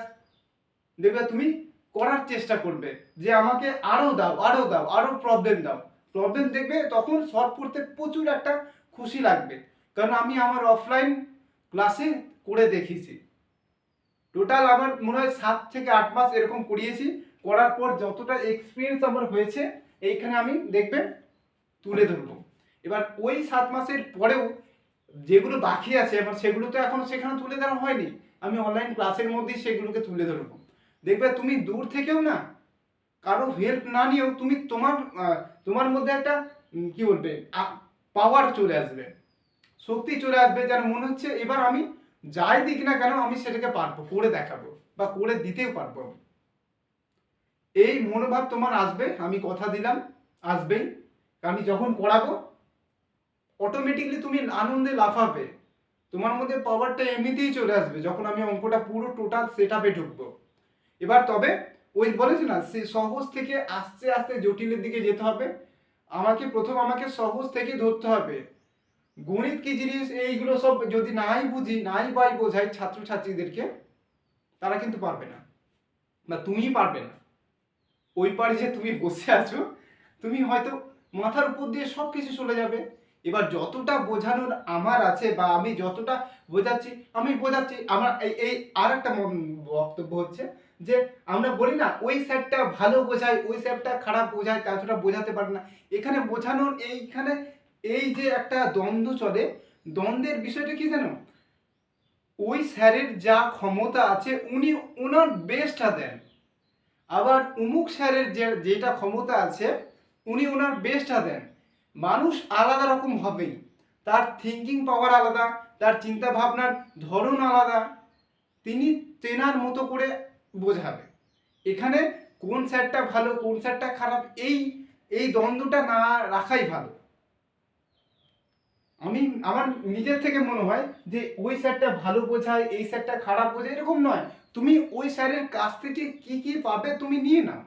দেখবে তুমি করার চেষ্টা করবে যে আমাকে আরো দাও আরো দাও, আরো প্রবলেম দাও। প্রবলেম দেখবে তখন সলভ করতে প্রচুর একটা খুশি লাগবে, কারণ আমি আমার অফলাইন ক্লাসে করে দেখিয়েছি। টোটাল আমার মনে হয় 7 থেকে 8 মাস এরকম করিয়েছি, করার পর যতটা এক্সপিরিয়েন্স আমার হয়েছে এইখানে আমি দেখবেন তুলে ধরবো। এবার ওই 7 মাসের পরেও যেগুলো বাকি আছে আমার সেগুলো তো এখনো সেখানে তুলে ধরা হয়নি, আমি অনলাইন ক্লাসের মধ্যেই সেগুলোকে তুলে ধরবো। দেখবে তুমি দূর থেকেও না কারো হেল্প না নিয়েও তুমি তোমার মধ্যে একটা কি বলবে পাওয়ার চলে আসবে, শক্তি চলে আসবে, যেন মনে হচ্ছে এবার আমি যাই দিক না কেন আমি সেটাকে পারবো, করে দেখাবো বা করে দিতেও পারবো। এই মনোভাব তোমার আসবে, আমি কথা দিলাম আসবেই। আমি যখন করাবো অটোমেটিকলি তুমি আনন্দে লাফাবে, তোমার মধ্যে পাওয়ারটা এমনিতেই চলে আসবে যখন আমি অঙ্কটা পুরো টোটাল সেটআপে ঢুকবো। এবার তবে ওই বলেছি না সে সহজ থেকে আস্তে আস্তে জটিলের দিকে যেতে হবে, আমাকে সহজ থেকে ধরতে হবে। গণিত কি জিনিস এইগুলো সব যদি নাই বুঝি নাই বোঝাই ছাত্রছাত্রীদেরকে, তারা কিন্তু পারবে না বা তুমিই পারবে না। ওই পারে যে তুমি বসে আছো, তুমি হয়তো মাথার উপর দিয়ে সব কিছু চলে যাবে। এবার যতটা বোঝানোর আমার আছে বা আমি যতটা বোঝাচ্ছি আমার এই আর একটা বক্তব্য হচ্ছে যে আমরা বলি না ওই স্যারটা ভালো বোঝায় ওই স্যারটা খারাপ বোঝায়, ততটা বোঝাতে পারে না। এখানে বোঝানোর এইখানে এই যে একটা দ্বন্দ্ব চলে, দ্বন্দ্বের বিষয়টা কি জানো, ওই স্যারের যা ক্ষমতা আছে উনি ওনার বেস্টটা দেন, আবার উমুক স্যারের যেটা ক্ষমতা আছে উনি ওনার বেস্টটা দেন। মানুষ আলাদা রকম হবেই, তার থিঙ্কিং পাওয়ার আলাদা, তার চিন্তা ভাবনার ধরন আলাদা, তিনি তেনার মতো করে বোঝাবে। এখানে কোন স্যারটা ভালো কোন স্যারটা খারাপ এই এই দ্বন্দ্বটা না রাখাই ভালো। আমার নিজের থেকে মনে হয় যে ওই স্যারটা ভালো বোঝায় এই স্যারটা খারাপ বোঝায় এরকম নয়। তুমি ওই স্যারের কাছ থেকে কি কি পাবে তুমি নিয়ে নাও।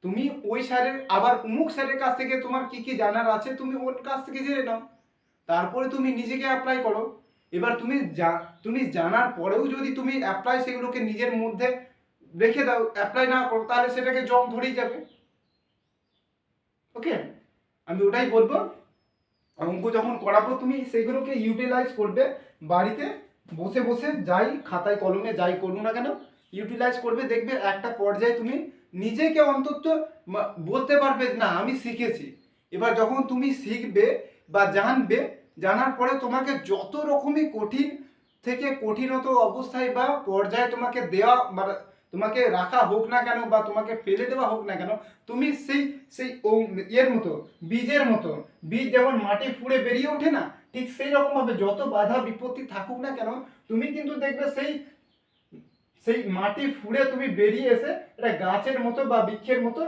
তুমি ওই স্যারের আবার অমুক স্যারের কাছ থেকে তোমার কি কি জানার আছে তুমি ওর কাছ থেকে জেনে নাও, তারপরে তুমি নিজেকে অ্যাপ্লাই করো। এবার তুমি জানার পরেও যদি তুমি অ্যাপ্লাই সেগুলোকে নিজের মধ্যে রেখে দাও, অ্যাপ্লাই না করো, তাহলে সেটাকে জং ধরেই যাবে। ওকে, আমি ওটাই বলবো, অঙ্ক যখন করাবো তুমি সেগুলোকে ইউটিলাইজ করবে। বাড়িতে বসে বসে যাই খাতায় কলমে যাই করুন না কেন ইউটিলাইজ করবে, দেখবে একটা পর্যায়ে তুমি নিজেকে অন্তত বলতে পারবে না আমি শিখেছি। এবার যখন তুমি শিখবে বা জানবে, জানার পরে তোমাকে যত রকমই কঠিন থেকে কঠিনত অবস্থায় বা পর্যায়ে তোমাকে দেওয়া মানে তোমাকে রাখা হোক না কেন বা তোমাকে ফেলে দেওয়া হোক না কেন, তুমি সেই সেই ইয়ের মতো বীজের মতো, বীজ যেমন মাটি ফুঁড়ে বেরিয়ে ওঠে না, ঠিক সেই রকম ভাবে যত বাধা বিপত্তি থাকুক না কেন তুমি কিন্তু দেখবে সেই সেই মাটি ফুঁড়ে তুমি বেরিয়ে এসে একটা গাছের মতো বা বৃক্ষের মতো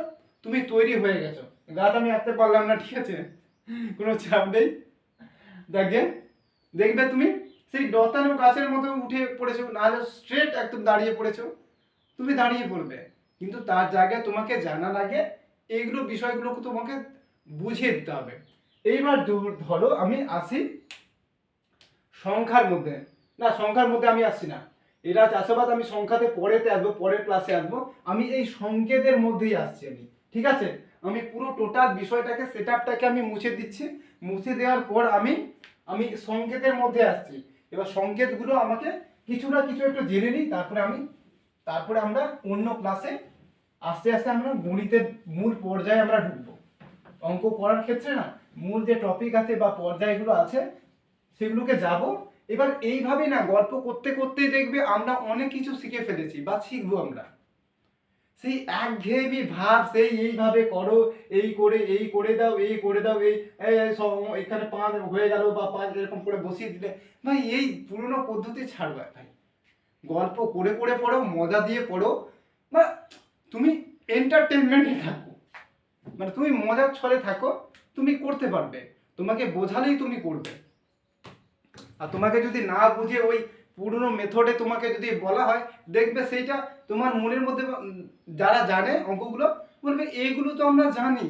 তুমি তৈরি হয়ে গেছো। গাছ আমি আঁকতে পারলাম না, ঠিক আছে, কোনো চাপ নেই। দেখবে দেখবে তুমি সেই লতানো গাছের মতো উঠে পড়েছো, নাহলে স্ট্রেট একদম দাঁড়িয়ে পড়েছো, তুমি দাঁড়িয়ে পড়বে। কিন্তু তার জায়গায় তোমাকে জানা লাগে এইগুলো বিষয়গুলোকে তোমাকে বুঝিয়ে দিতে হবে। এইবার ধরো আমি আসি সংখ্যার মধ্যে, না সংখ্যার মধ্যে আমি আসছি না, এরা চাষাবাদ আমি সংখ্যাতে পরেতে আসবো, পরের ক্লাসে আসবো। আমি এই সংকেতের মধ্যেই আসছি আমি, ঠিক আছে। আমি পুরো টোটাল বিষয়টাকে সেটআপটাকে আমি মুছে দিচ্ছি, মুছে দেওয়ার পর আমি আমি সংকেতের মধ্যে আসছি। এবার সংকেতগুলো আমাকে কিছু না কিছু একটু জেনে নিই, তারপরে আমরা অন্য ক্লাসে আস্তে আস্তে আমরা গণিতের মূল পর্যায়ে আমরা ঢুকবো। অঙ্ক করার ক্ষেত্রে না মূল যে টপিক আছে বা পর্যায়গুলো আছে সেগুলোকে যাব। এবার এইভাবে না গল্প করতে করতে দেখবে আমরা অনেক কিছু শিখে ফেলেছি বা শিখবো আমরা। সেই একঘেয়েমি ভাব, সেই এইভাবে করো, এই করে দাও এই করে দাও, এখানে 5 হয়ে গেল বা 5 এরকম করে বসিয়ে দিলে, ভাই এই পুরনো পদ্ধতি ছাড়বা ভাই। গল্প করে করে পড়ো, মজা দিয়ে পড়ো, বা তুমি এন্টারটেনমেন্টে থাকো, মানে তুমি মজার ছলে থাকো, তুমি করতে পারবে। তোমাকে বোঝালেই তুমি করবে। আর তোমাকে যদি না বুঝে ওই পুরনো মেথডে তোমাকে যদি বলা হয়, দেখবে সেইটা তোমার মনের মধ্যে যারা জানে অঙ্কগুলো বলবে এইগুলো তো আমরা জানি,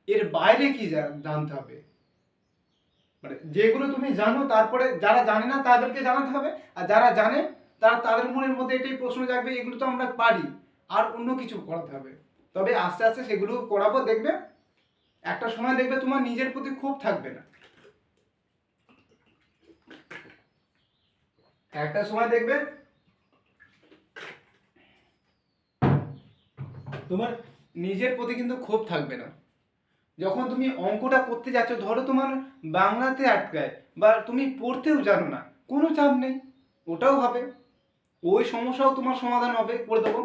এর বাইরে কি জানতে হবে। মানে যেগুলো তুমি জানো তারপরে যারা জানে না তাদেরকে জানাতে হবে, আর যারা জানে তাদের মনের মধ্যে এটাই প্রশ্ন জাগবে এগুলো তো আমরা পারি, আর অন্য কিছু করাতে হবে। তবে আস্তে আস্তে সেগুলো করাবো, দেখবে একটা সময় দেখবে তোমার নিজের প্রতি ক্ষোভ থাকবে না, একটা সময় দেখবে তোমার নিজের প্রতি কিন্তু ক্ষোভ থাকবে না। যখন তুমি অঙ্কটা করতে যাচ্ছ, ধরো তোমার বাংলাতে আটকায় বা তুমি পড়তেও জানো না, কোনো চাপ নেই, ওটাও হবে, ওই সমস্যাও তোমার সমাধান হবে, করে দেবো।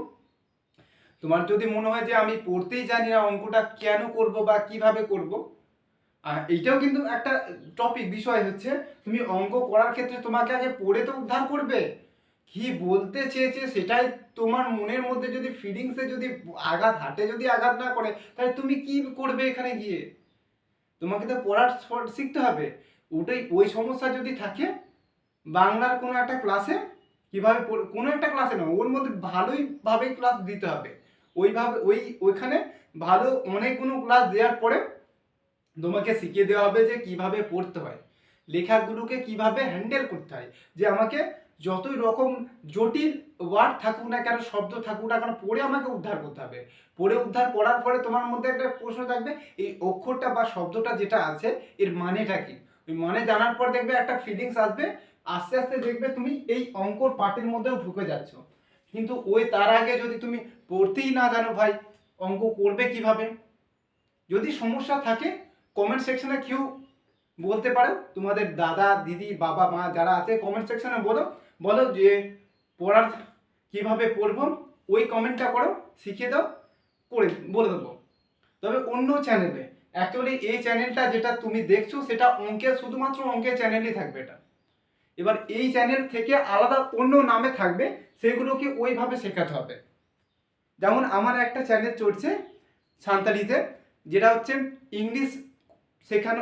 তোমার যদি মনে হয় যে আমি পড়তেই জানি না অঙ্কটা কেন করব বা কিভাবে করব, এইটাও কিন্তু একটা টপিক, বিষয় হচ্ছে তুমি অঙ্ক করার ক্ষেত্রে তোমাকে আগে পড়ে তো উদ্ধার করবে, কি বলতে চেয়েছে সেটাই তোমার মনের মধ্যে যদি ফিলিংসে যদি আঘাত হাটে যদি আঘাত না করে, তাহলে তুমি কি করবে এখানে গিয়ে? তোমাকে তো পড়ার শিখতে হবে। ওই সমস্যা যদি থাকে বাংলার কোনো একটা ক্লাসে কিভাবে কোনো একটা ক্লাসে নয়, ওর মধ্যে ভালোইভাবে ক্লাস দিতে হবে, ওইভাবে ওইখানে ভালো অনেকগুলো ক্লাস দেওয়ার পরে তোমাকে শিখিয়ে দেওয়া হবে যে কিভাবে পড়তে হয়, লেখাগুলোকে কিভাবে হ্যান্ডেল করতে হয়, যে আমাকে যতই রকম জটিল ওয়ার্ড থাকুক না কেন, শব্দ থাকুক না কেন, পড়ে আমাকে উদ্ধার করতে হবে। পড়ে উদ্ধার করার পরে তোমার মধ্যে একটা প্রশ্ন থাকবে, এই অক্ষরটা বা শব্দটা যেটা আছে এর মানেটা কি। ওই মানে জানার পর দেখবে একটা ফিলিংস আসবে, আস্তে আস্তে দেখবে তুমি এই অঙ্কর পার্টির মধ্যেও ঢুকে যাচ্ছ। কিন্তু তার আগে যদি তুমি পড়তেই না জানো ভাই, অঙ্ক করবে কিভাবে? যদি সমস্যা থাকে কমেন্ট সেকশনে কেউ বলতে পারো, তোমাদের দাদা দিদি বাবা মা যারা আছে কমেন্ট সেকশনে বলো যে পড়ার কিভাবে পড়বো, ওই কমেন্টটা করো, শিখিয়ে দাও, করে বলে দেবো। তবে অন্য চ্যানেলে অ্যাকচুয়ালি এই চ্যানেলটা যেটা তুমি দেখছো সেটা অঙ্কের, শুধুমাত্র অঙ্কের চ্যানেলই থাকবে এটা। এবার এই চ্যানেল থেকে আলাদা অন্য নামে থাকবে, সেগুলোকে ওইভাবে শেখাতে হবে। যেমন আমার একটা চ্যানেল চলছে সান্তালিতে, যেটা হচ্ছে ইংলিশ শেখানো,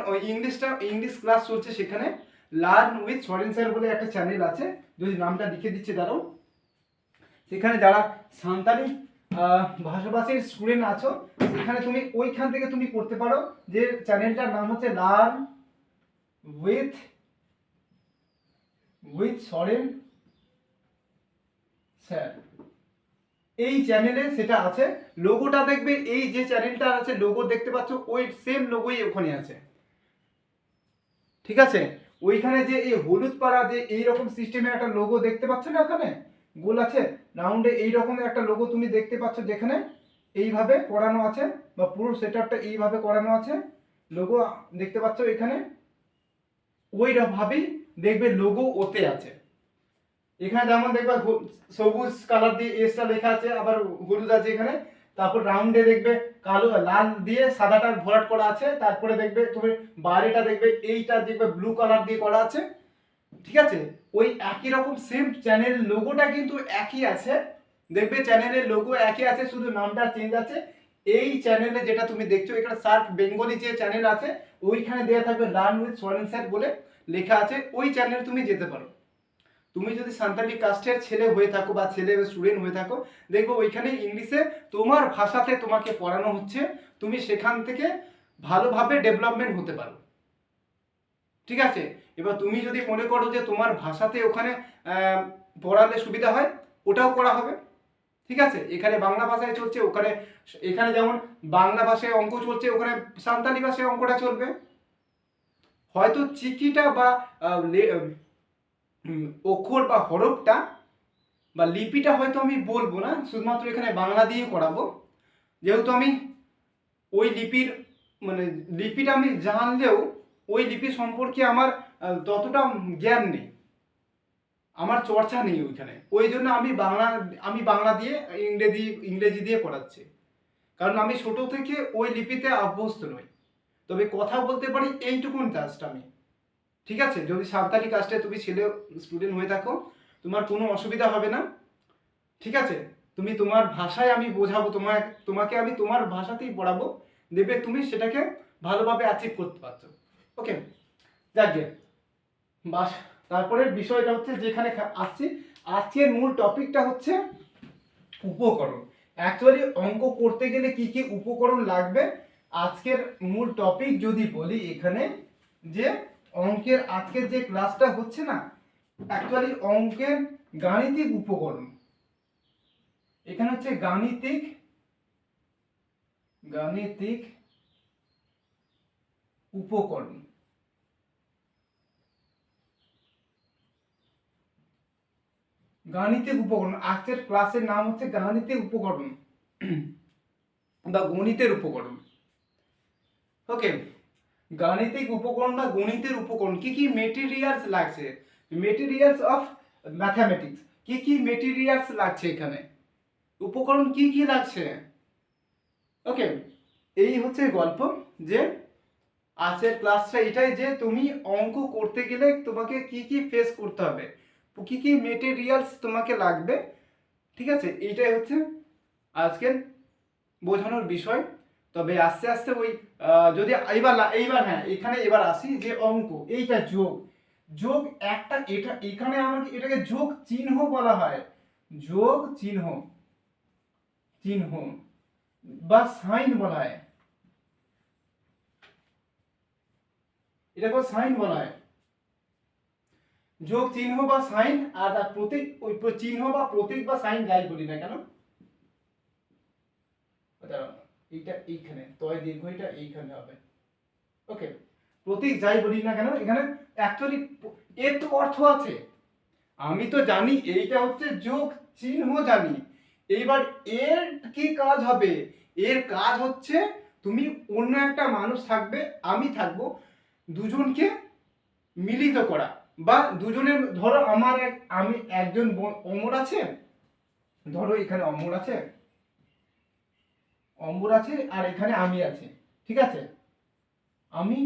ইংলিশ ক্লাস চলছে সেখানে। লার্ন উইথ সরেন স্যার বলে একটা চ্যানেল আছে, যদি নামটা লিখে দিচ্ছে দাঁড়াও। সেখানে যারা সান্তালি ভাষাভাষীর স্টুডেন্ট আছো, সেখানে তুমি ওইখান থেকে তুমি করতে পারো, যে চ্যানেলটার নাম হচ্ছে লার্ন উইথ সরেন স্যার। এই চ্যানেলে সেটা আছে, লোগোটা দেখবে, এই যে চ্যানেলটা আছে লোগো দেখতে পাচ্ছ, ওই সেম লোগোই ওখানে আছে, ঠিক আছে। ওইখানে যে এই হলুদ পাড়া যে এইরকম সিস্টেমের একটা লোগো দেখতে পাচ্ছ না, ওখানে গোল আছে রাউন্ডে এইরকম একটা লোগো তুমি দেখতে পাচ্ছ, যেখানে এইভাবে করানো আছে, বা পুরো সেটআপটা এইভাবে করানো আছে, লোগো দেখতে পাচ্ছ এখানে, ওই ভাবেই দেখবে লোগো ওতে আছে। এখানে যেমন দেখবে সবুজ কালার দিয়ে এসটা লেখা আছে, আবার হলুদ আছে এখানে, তারপর রাউন্ডে দেখবে কালো লাল দিয়ে সাদাটা ভরাট করা আছে, তারপরে দেখবে তুমি বাইরেটা দেখবে এইটা দেখবে ব্লু কালার দিয়ে করা আছে, ঠিক আছে। ওই একই রকম সেম চ্যানেল লোগোটা কিন্তু একই আছে, দেখবে চ্যানেলের লোগো একই আছে, শুধু নামটা চেঞ্জ আছে। এই চ্যানেলে যেটা তুমি দেখছো এখানে সার্চ বেঙ্গলি যে চ্যানেল আছে, ওইখানে দেওয়া থাকবে লার্ন উইথ সরেন স্যার বলে লেখা আছে, ওই চ্যানেলে তুমি যেতে পারো। তুমি যদি সান্তালি কাস্টের ছেলে হয়ে থাকো বা ছেলে স্টুডেন্ট হয়ে থাকো, দেখবো ওইখানে ইংলিশে তোমার ভাষাতে তোমাকে পড়ানো হচ্ছে, তুমি সেখান থেকে ভালোভাবে ডেভেলপমেন্ট হতে পারো, ঠিক আছে। এবার তুমি যদি মনে করো যে তোমার ভাষাতে ওখানে পড়ালে সুবিধা হয়, ওটাও করা হবে, ঠিক আছে। এখানে বাংলা ভাষায় চলছে, ওখানে এখানে যেমন বাংলা ভাষায় অঙ্ক চলছে, ওখানে সান্তালি ভাষায় অঙ্কটা চলবে। হয়তো চিকিটা বা অক্ষর বা হরফটা বা লিপিটা হয়তো আমি বলবো না, শুধুমাত্র এখানে বাংলা দিয়ে করাবো, যেহেতু আমি ওই লিপির মানে লিপিটা আমি জানলেও ওই লিপি সম্পর্কে আমার ততটা জ্ঞান নেই, আমার চর্চা নেই ওইখানে, ওই জন্য আমি বাংলা দিয়ে ইংরেজি দিয়ে করাচ্ছি, কারণ আমি ছোট থেকে ওই লিপিতে অভ্যস্ত নই। তবে কথা বলতে পারি এইটুকুন জাস্ট আমি, ঠিক আছে। যদি সাঁওতালি কাস্টে তুমি ছেলে স্টুডেন্ট হয়ে থাকো, তোমার কোনো অসুবিধা হবে না, ঠিক আছে। তুমি তোমার ভাষায় আমি বোঝাবো, তোমাকে আমি তোমার ভাষাতেই পড়াবো, দেবে তুমি সেটাকে ভালোভাবে অ্যাচিভ করতে পারছো। ওকে, যাকে বাস, তারপরের বিষয়টা হচ্ছে যেখানে আসছি, আজকের মূল টপিকটা হচ্ছে উপকরণ। অ্যাকচুয়ালি অঙ্ক করতে গেলে কি কি উপকরণ লাগবে, আজকের মূল টপিক যদি বলি এখানে, যে অঙ্কের আজকের যে ক্লাসটা হচ্ছে না, অ্যাকচুয়ালি অঙ্কের গাণিতিক উপকরণ, এখানে হচ্ছে গাণিতিক উপকরণ। গাণিতিক উপকরণ, আজকের ক্লাসের নাম হচ্ছে গাণিতিক উপকরণ বা গণিতের উপকরণ। ওকে, গাণিতিক উপকরণ বা গণিতের উপকরণ, কি কি মেটেরিয়ালস লাগছে, মেটেরিয়ালস অফ ম্যাথামেটিক্স, কি কি মেটেরিয়ালস লাগছে এখানে, উপকরণ কি কি লাগছে। ওকে, এই হচ্ছে গল্প, যে আজকের ক্লাসটা এটাই, যে তুমি অঙ্ক করতে গেলে তোমাকে কি কি ফেস করতে হবে, কি কি মেটেরিয়ালস তোমাকে লাগবে, ঠিক আছে। এইটাই হচ্ছে আজকের বোঝানোর বিষয়। তবে আস্তে আস্তে ওই যদি এইবার হ্যাঁ, এবার আসি, যে অঙ্ক এইটা যোগ একটা, এটা এখানে আমাকে এটাকে যোগ চিহ্ন বলা হয়, যোগ চিহ্ন বা সাইন বলা হয়, এটাকে সাইন বলা হয়, যোগ চিহ্ন বা সাইন, আর তার প্রতীক, ওই চিহ্ন বা প্রতীক বা সাইন যাই বলি না কেন, এইটা এইখানে তয় দীর্ঘ এটা এইখানে হবে। ওকে, প্রতীক যাই বলি না কেন, এখানে অ্যাকচুয়ালি এর তো অর্থ আছে, আমি তো জানি এইটা হচ্ছে যোগ চিহ্ন জানি, এইবার এর কি কাজ হবে, এর কাজ হচ্ছে তুমি অন্য একটা মানুষ থাকবে, আমি থাকবো, দুজনকে মিলিত করা, বা দুজনের ধরো আমি একজন অমর আছে, ধরো এখানে অমর আছে আর এখানে আমি আছি, ঠিক আছে। আমি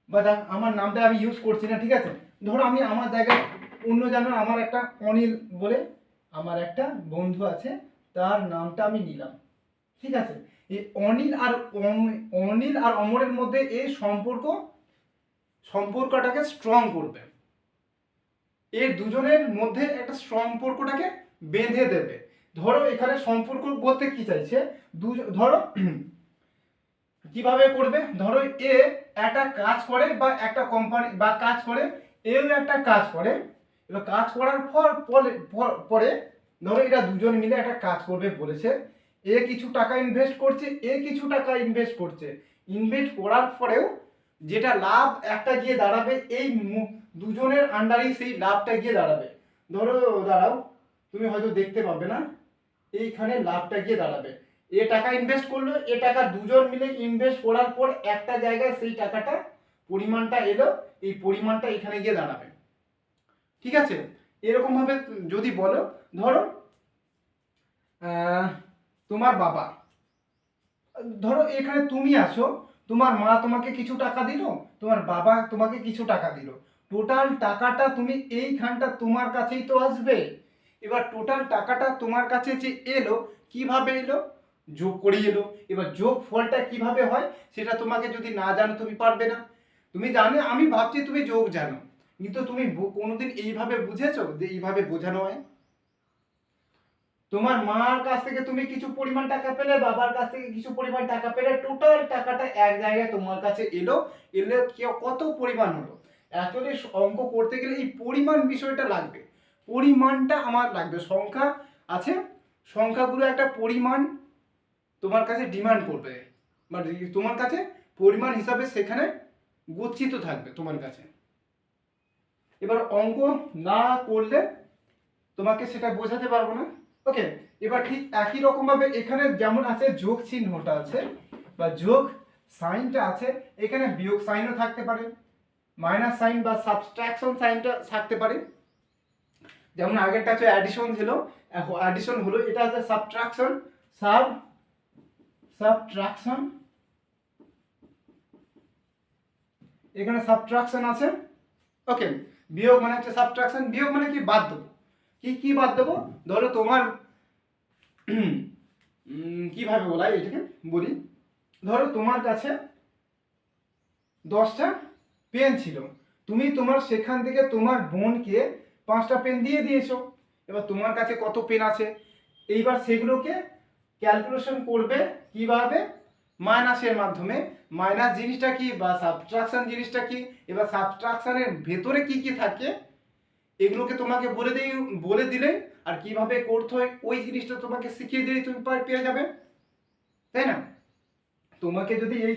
বা দেখ আমার নামটা আমি ইউজ করছি না, ঠিক আছে। ধরো আমি আমার জায়গায় অন্য জানো আমার একটা অনিল বলে আমার একটা বন্ধু আছে, তার নামটা আমি নিলাম, ঠিক আছে। এই অনিল আর অমরের মধ্যে এই সম্পর্কটাকে স্ট্রং করবে, এই দুজনের মধ্যে একটা সম্পর্কটাকে বেঁধে দেবে। ধরো এখানে সম্পর্ক বলতে কি চাইছে, ধরো কিভাবে করবে, ধরো এ একটা কাজ করে বা একটা কোম্পানি বা কাজ করে, এও একটা কাজ করে, এবার কাজ করার পরে ধরো এরা দুজন মিলে একটা কাজ করবে বলেছে, এ কিছু টাকা ইনভেস্ট করছে, এ কিছু টাকা ইনভেস্ট করছে, ইনভেস্ট করার পরেও যেটা লাভ একটা গিয়ে দাঁড়াবে এই দুজনের আন্ডারেই সেই লাভটা গিয়ে দাঁড়াবে। ধরো দাঁড়াও, তুমি হয়তো দেখতে পাবে না, এইখানে লাভটা গিয়ে দাঁড়াবে, এ টাকা ইনভেস্ট করলো, এ টাকা দুজন মিলে ইনভেস্ট করার পর একটা জায়গায় সেই টাকাটা পরিমাণটা এলো, এই পরিমাণটা এখানে গিয়ে দাঁড়াবে, ঠিক আছে। এরকম ভাবে যদি বলো, ধরো তোমার বাবা, ধরো এখানে তুমি আছো, তোমার মা তোমাকে কিছু টাকা দিল, তোমার বাবা তোমাকে কিছু টাকা দিল, টোটাল টাকাটা তুমি এইখানটা তোমার কাছেই তো আসবে। এবার টোটাল টাকাটা তোমার কাছে যে এলো, কিভাবে এলো, যোগ করে এলো। এবার যোগ ফলটা কিভাবে হয় সেটা তোমাকে যদি না জানো তুমি পারবে না। তুমি জানো, আমি ভাবছি তুমি যোগ জানো, কিন্তু তুমি কোনোদিন এইভাবে বুঝেছো যে এইভাবে বোঝানো হয়? তোমার মার কাছ থেকে তুমি কিছু পরিমাণ টাকা পেলে, বাবার কাছ থেকে কিছু পরিমাণ টাকা পেলে, টোটাল টাকাটা এক জায়গায় তোমার কাছে এলো, এলে কত পরিমাণ হলো। অ্যাকচুয়ালি অঙ্ক করতে গেলে এই পরিমাণ বিষয়টা লাগবে, পরিমাণটা আমার লাগবে। সংখ্যা আছে, সংখ্যাগুলো একটা পরিমাণ তোমার কাছে ডিমান্ড করবে, মানে তোমার কাছে পরিমাণ হিসাবে সেখানে গচ্ছিত থাকবে তোমার কাছে। এবার অঙ্ক না করলে তোমাকে সেটা বোঝাতে পারবো না। ওকে, এবার ঠিক একই রকম ভাবে এখানে যেমন আছে যোগ চিহ্নটা আছে বা যোগ সাইনটা আছে, এখানে বিয়োগ সাইনও থাকতে পারে, মাইনাস সাইন বা সাবট্রাকশন সাইনটা থাকতে পারে। যেমন আগেরটা হচ্ছে অ্যাডিশন ছিল, এখন অ্যাডিশন হলো, এটা আছে সাবট্রাকশন, সাবট্রাকশন, এখানে সাবট্রাকশন আছে। ওকে, বিয়োগ মানে হচ্ছে সাবট্রাকশন, বিয়োগ মানে কি বাদ দেবো, কি বাদ দেবো, ধরো তোমার কিভাবে বলা এটাকে বলি, ধরো তোমার কাছে 10টা পেন ছিল, তুমি তোমার সেখান থেকে তোমার বোনকে 5টা পেন দিয়ে দিয়েছো, এবার তোমার কাছে কত পেন আছে, এইবার সেগুলোকে ক্যালকুলেশন করবে কিভাবে, মাইনাসের মাধ্যমে। মাইনাস জিনিসটা কি বা সাবট্রাকশন জিনিসটা কি, এবার সাবট্রাকশনের ভেতরে কি কি থাকে এগুলোকে তোমাকে বলে দিলে আর কিভাবে করতে হয় ওই জিনিসটা তোমাকে শিখিয়ে দিলে তুমি পেয়ে যাবে, তাই না। তোমাকে যদি এই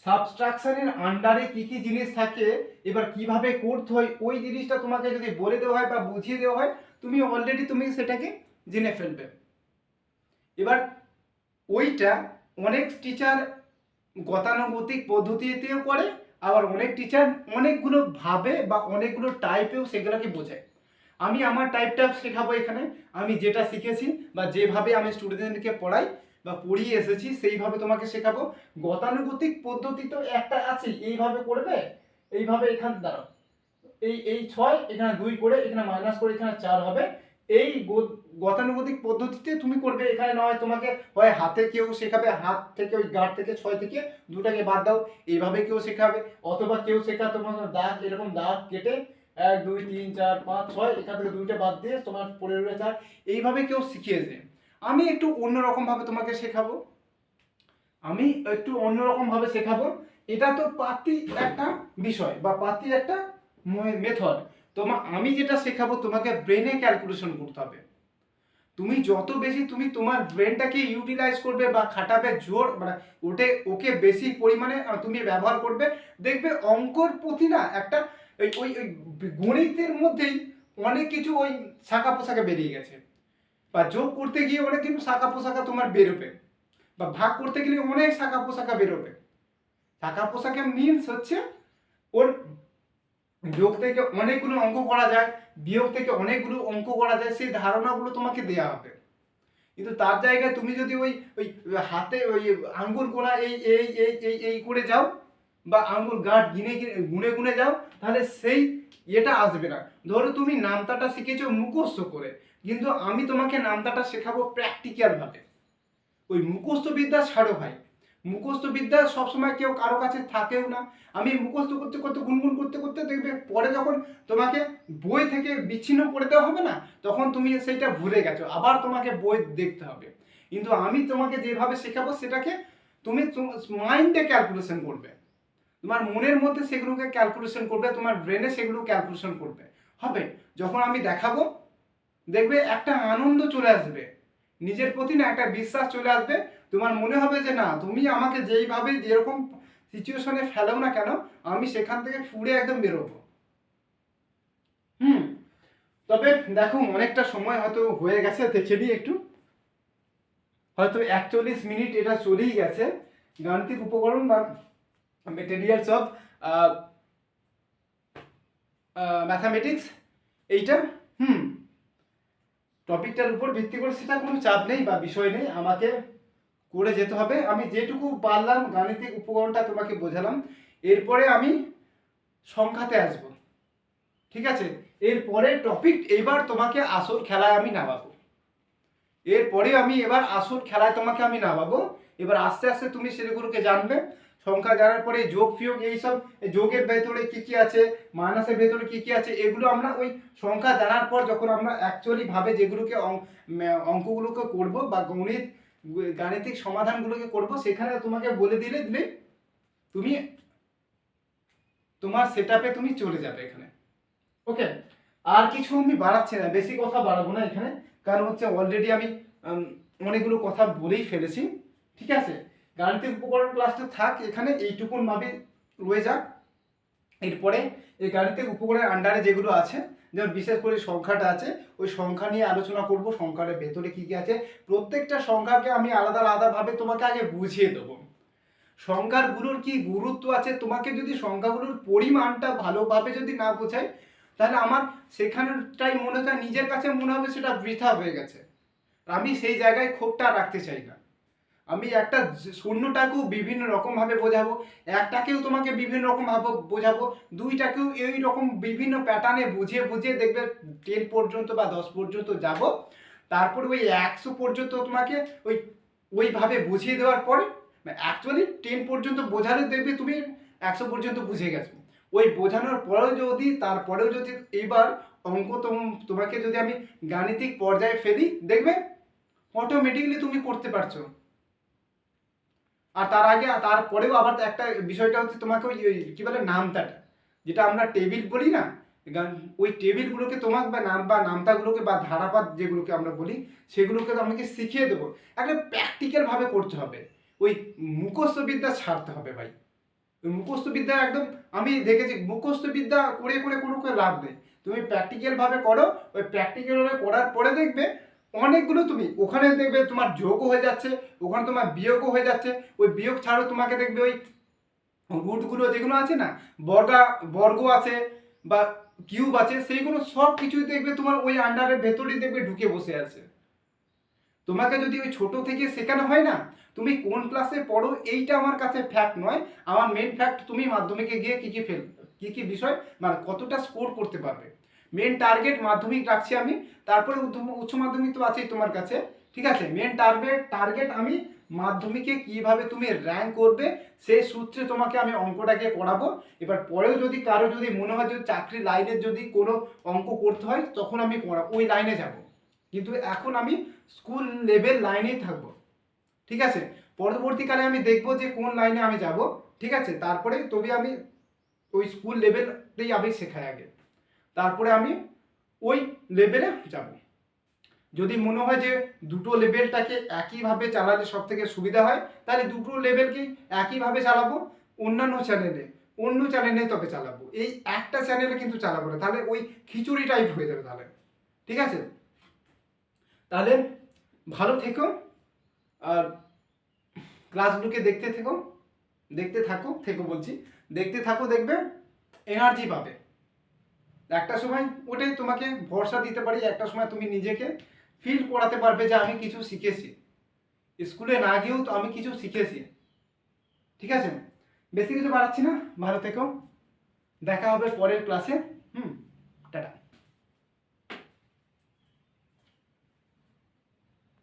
সাবট্রাকশনের আন্ডারে কি কি জিনিস থাকে, এবার কিভাবে করতে হয় ওই জিনিসটা তোমাকে যদি বলে দেওয়া হয় বা বুঝিয়ে দেওয়া হয়, তুমি অলরেডি তুমি সেটাকে জেনে ফেলবে। এবার ওইটা অনেক টিচার গতানুগতিক পদ্ধতিতেও করে, আবার অনেক টিচার অনেকগুলো ভাবে বা অনেকগুলো টাইপেও সেগুলোকে বোঝায়। আমি আমার টাইপটা শেখাবো এখানে, আমি যেটা শিখেছি বা যেভাবে আমি স্টুডেন্টদেরকে পড়াই বা পড়িয়ে এসেছি সেইভাবে তোমাকে শেখাবো। গতানুগতিক পদ্ধতি তো একটা আছে, এইভাবে করবে, এইভাবে এখানে দাঁড়াও, এই 6 এখানে 2 করে এখানে মাইনাস করে এখানে 4 হবে, এই গতানুগতিক পদ্ধতিতে তুমি করবে। এখানে নয় তোমাকে হয় হাতে কেউ শেখাবে, হাত থেকে ওই গাঁট থেকে 6 থেকে 2টাকে বাদ দাও, এইভাবে কেউ শেখাবে, অথবা কেউ শেখা তোমার দাগ এরকম দাগ কেটে 1 2 3 4 5 6 এখান থেকে 2টা বাদ দিয়ে তোমার 15 4, এইভাবে কেউ শিখিয়েছে। আমি একটু অন্যরকম ভাবে তোমাকে শেখাবো, আমি একটু অন্যরকম ভাবে শেখাবো। এটা তো পাতি একটা বিষয় বা পাতি একটা মেথড, আমি যেটা শেখাবো তোমাকে ব্রেনে ক্যালকুলেশন করতে হবে। তুমি যত বেশি তুমি তোমার ব্রেনটাকে ইউটিলাইজ করবে বা খাটাবে জোর, মানে ওকে বেশি পরিমাণে তুমি ব্যবহার করবে, দেখবে অঙ্কর প্রতি না একটা ওই গণিতের মধ্যেই অনেক কিছু ওই শাখা পোশাকা বেরিয়ে গেছে, বা যোগ করতে গিয়ে অনেক কিছু শাখা পোশাকা তোমার বেরোবে, বা ভাগ করতে গেলে অনেক শাখা পোশাকা বেরোবে। শাখা পোশাকা মিনস হচ্ছে ওর যোগ থেকে অনেকগুলো অঙ্ক করা যায়, বিয়োগ থেকে অনেকগুলো অঙ্ক করা যায়, সেই ধারণাগুলো তোমাকে দেওয়া হবে। কিন্তু তার জায়গায় তুমি যদি ওই ওই হাতে ওই আঙ্গুর গোনা এই এই এই এই এই করে যাও, বা আঙুল গাঁট গুনে গুনে যাও, তাহলে সেই এটা আসবে না। ধরো তুমি নামতাটা শিখেছো মুখস্থ করে, কিন্তু আমি তোমাকে নামতাটা শেখাবো প্র্যাকটিক্যাল ভাবে। ওই মুখস্থ বিদ্যা ছাড়ো ভাই, মুখস্থ বিদ্যা সবসময় কেউ কারো কাছে থাকেও না। আমি মুখস্থ করতে করতে গুনগুন করতে করতে দেখবে পরে যখন তোমাকে বই থেকে বিচ্ছিন্ন করে দেওয়া হবে না, তখন তুমি সেইটা ভুলে গেছো, আবার তোমাকে বই দেখতে হবে। কিন্তু আমি তোমাকে যেভাবে শেখাবো সেটাকে তুমি মাইন্ডে ক্যালকুলেশন করবে, তোমার মনের মধ্যে সেগুলোকে ক্যালকুলেশন করবে, তোমার ব্রেনে সেগুলো ক্যালকুলেশন করবে হবে। যখন আমি দেখাবো দেখবে একটা আনন্দ চলে আসবে, নিজের প্রতি না একটা বিশ্বাস চলে আসবে। তোমার মনে হবে যে না, তুমি আমাকে যেইভাবে যেরকম সিচুয়েশনে ফেলো না কেন, আমি সেখান থেকে ফুড়ে একদম বেরোবো। তবে দেখো অনেকটা সময় হয়তো হয়ে গেছে, দেখে নিই একটু, হয়তো 41 মিনিট এটা চলেই গেছে। গাণিতিক উপকরণ বা মেটেরিয়ালস অফ ম্যাথামেটিক্স এইটা টপিকটার উপর ভিত্তি করে সেটা কোনো চাপ নেই বা বিষয় নেই, আমাকে করে যেতে হবে। আমি যেটুকু পারলাম গাণিতিক উপকরণটা তোমাকে বোঝালাম, এরপরে আমি সংখ্যাতে আসব, ঠিক আছে? এরপরে টপিক এবার তোমাকে আসল খেলায় আমি নামাবো, এরপরে আমি এবার আসল খেলায় তোমাকে আমি নামাবো। এবার আস্তে আস্তে তুমি সেগুলোকে জানবে। সংখ্যা জানার পরে যোগ বিয়োগ এইসব, যোগের ভেতরে কি কি আছে, মাইনাসের ভেতরে কি কি আছে, এগুলো আমরা ওই সংখ্যা জানার পর যখন আমরা অ্যাকচুয়ালি ভাবে যেগুলোকে অঙ্কগুলোকে করব বা গাণিতিক সমাধানগুলোকে করব, সেখানে তোমাকে বলে দিলে তুমি তোমার সেটআপে তুমি চলে যাবে এখানে। ওকে, আর কিছু আমি বাড়াচ্ছি না, বেশি কথা বাড়াবো না এখানে, কারণ হচ্ছে অলরেডি আমি অনেকগুলো কথা বলেই ফেলেছি, ঠিক আছে? গাণিতিক উপকরণ ক্লাসটা থাক এখানে, এইটুকুন ভাবে রয়ে যাক। এরপরে এই গাণিতিক উপকরণের আন্ডারে যেগুলো আছে, যেমন বিশেষ করে সংখ্যাটা আছে, ওই সংখ্যা নিয়ে আলোচনা করব। সংখ্যার ভেতরে কি কি আছে, প্রত্যেকটা সংখ্যাকে আমি আলাদা আলাদাভাবে তোমাকে আগে বুঝিয়ে দেবো। সংখ্যাগুলোর কি গুরুত্ব আছে, তোমাকে যদি সংখ্যাগুলোর পরিমাণটা ভালোভাবে যদি না বোঝাই, তাহলে আমার সেখানটাই মনে হয় নিজের কাছে মনে হবে সেটা বৃথা হয়ে গেছে। আমি সেই জায়গায় ক্ষোভটা রাখতে চাই না। আমি একটা শূন্যটাকেও বিভিন্ন রকমভাবে বোঝাবো, একটাকেও তোমাকে বিভিন্ন রকমভাবে বোঝাবো, দুইটাকেও এই রকম বিভিন্ন প্যাটার্নে বুঝিয়ে বুঝিয়ে দেখবে 10 পর্যন্ত বা 10 পর্যন্ত যাব। তারপরে ওই 100 পর্যন্ত তোমাকে ওইভাবে বুঝিয়ে দেওয়ার পরে, অ্যাকচুয়ালি 10 পর্যন্ত বোঝালে দেখবে তুমি 100 পর্যন্ত বুঝে গেছো। ওই বোঝানোর পরেও যদি তারপরেও যদি এইবার অঙ্ক তোমাকে যদি আমি গাণিতিক পর্যায়ে ফেলি, দেখবে অটোমেটিকলি তুমি করতে পারছো। আর তার আগে তারপরেও আবার একটা বিষয়টা হচ্ছে তোমাকে ওই কি বলে নামতাটা, যেটা আমরা টেবিল বলি না, ওই টেবিলগুলোকে তোমাকে বা নামতাগুলোকে বা ধারাপাত যেগুলোকে আমরা বলি, সেগুলোকে আমাকে শিখিয়ে দেবো। একটা প্র্যাকটিক্যাল ভাবে করতে হবে, ওই মুখস্থ বিদ্যা ছাড়তে হবে ভাই। ওই মুখস্থ বিদ্যা একদম আমি দেখেছি, মুখস্থ বিদ্যা করে করে কোনো লাভ নেই। তুমি প্র্যাকটিক্যাল ভাবে করো, ওই প্র্যাকটিক্যাল ভাবে করার পরে দেখবে অনেকগুলো তুমি ওখানে দেখবে তোমার যোগও হয়ে যাচ্ছে, ওখানে তোমার বিয়োগও হয়ে যাচ্ছে। ওই বিয়োগ ছাড়াও তোমাকে দেখবে ওই রুটগুলো যেগুলো আছে না, বর্গ আছে বা কিউব আছে, সেইগুলো সব কিছুই দেখবে তোমার ওই আন্ডারের ভেতরেই দেখবে ঢুকে বসে আছে। তোমাকে যদি ওই ছোট থেকে শেখানো হয় না, তুমি কোন ক্লাসে পড়ো এইটা আমার কাছে ফ্যাক্ট নয়, আমার মেন ফ্যাক্ট তুমি মাধ্যমিকে গিয়ে কি কি বিষয় মানে কতটা স্কোর করতে পারবে। মেন টার্গেট মাধ্যমিক রাখছি আমি, তারপরে উচ্চ মাধ্যমিক তো আছেই তোমার কাছে, ঠিক আছে? মেন টার্গেট আমি মাধ্যমিকে কিভাবে তুমি র্যাঙ্ক করবে সেই সূত্রে তোমাকে আমি অঙ্কটাকে করাবো। এবার পরেও যদি কারো যদি মনে হয় যে চাকরি লাইনের যদি কোনো অঙ্ক করতে হয়, তখন আমি ওই লাইনে যাব, কিন্তু এখন আমি স্কুল লেভেল লাইনেই থাকবো, ঠিক আছে? পরবর্তীকালে আমি দেখবো যে কোন লাইনে আমি যাব, ঠিক আছে? তারপরে তবে আমি ওই স্কুল লেভেলটাই আমি শেখাই আগে, তারপরে আমি ওই লেভেলে যাব। যদি মনে হয় যে দুটো লেভেলটাকে একইভাবে চালালে সব থেকে সুবিধা হয়, তাহলে দুটো লেভেলকেই একইভাবে চালাবো। অন্য চ্যানেলে তবে চালাবো, এই একটা চ্যানেলে কিন্তু চালাবো না, তাহলে ওই খিচুড়ি টাইপ হয়ে যাবে তাহলে, ঠিক আছে? তাহলে ভালো থেকো, আর ক্লাসগুলোকে দেখতে থাকো, দেখবে এনার্জি পাবে। একটা সময় ওটাই তোমাকে ভরসা দিতে পারি, একটা সময় তুমি নিজেকে ফিল করাতে পারবে যে আমি কিছু শিখেছি, স্কুলে না গিয়েও তো আমি কিছু শিখেছি, ঠিক আছে? বেশি কিছু বাড়াচ্ছি না, ভালো থেকো, দেখা হবে পরের ক্লাসে। টাটা।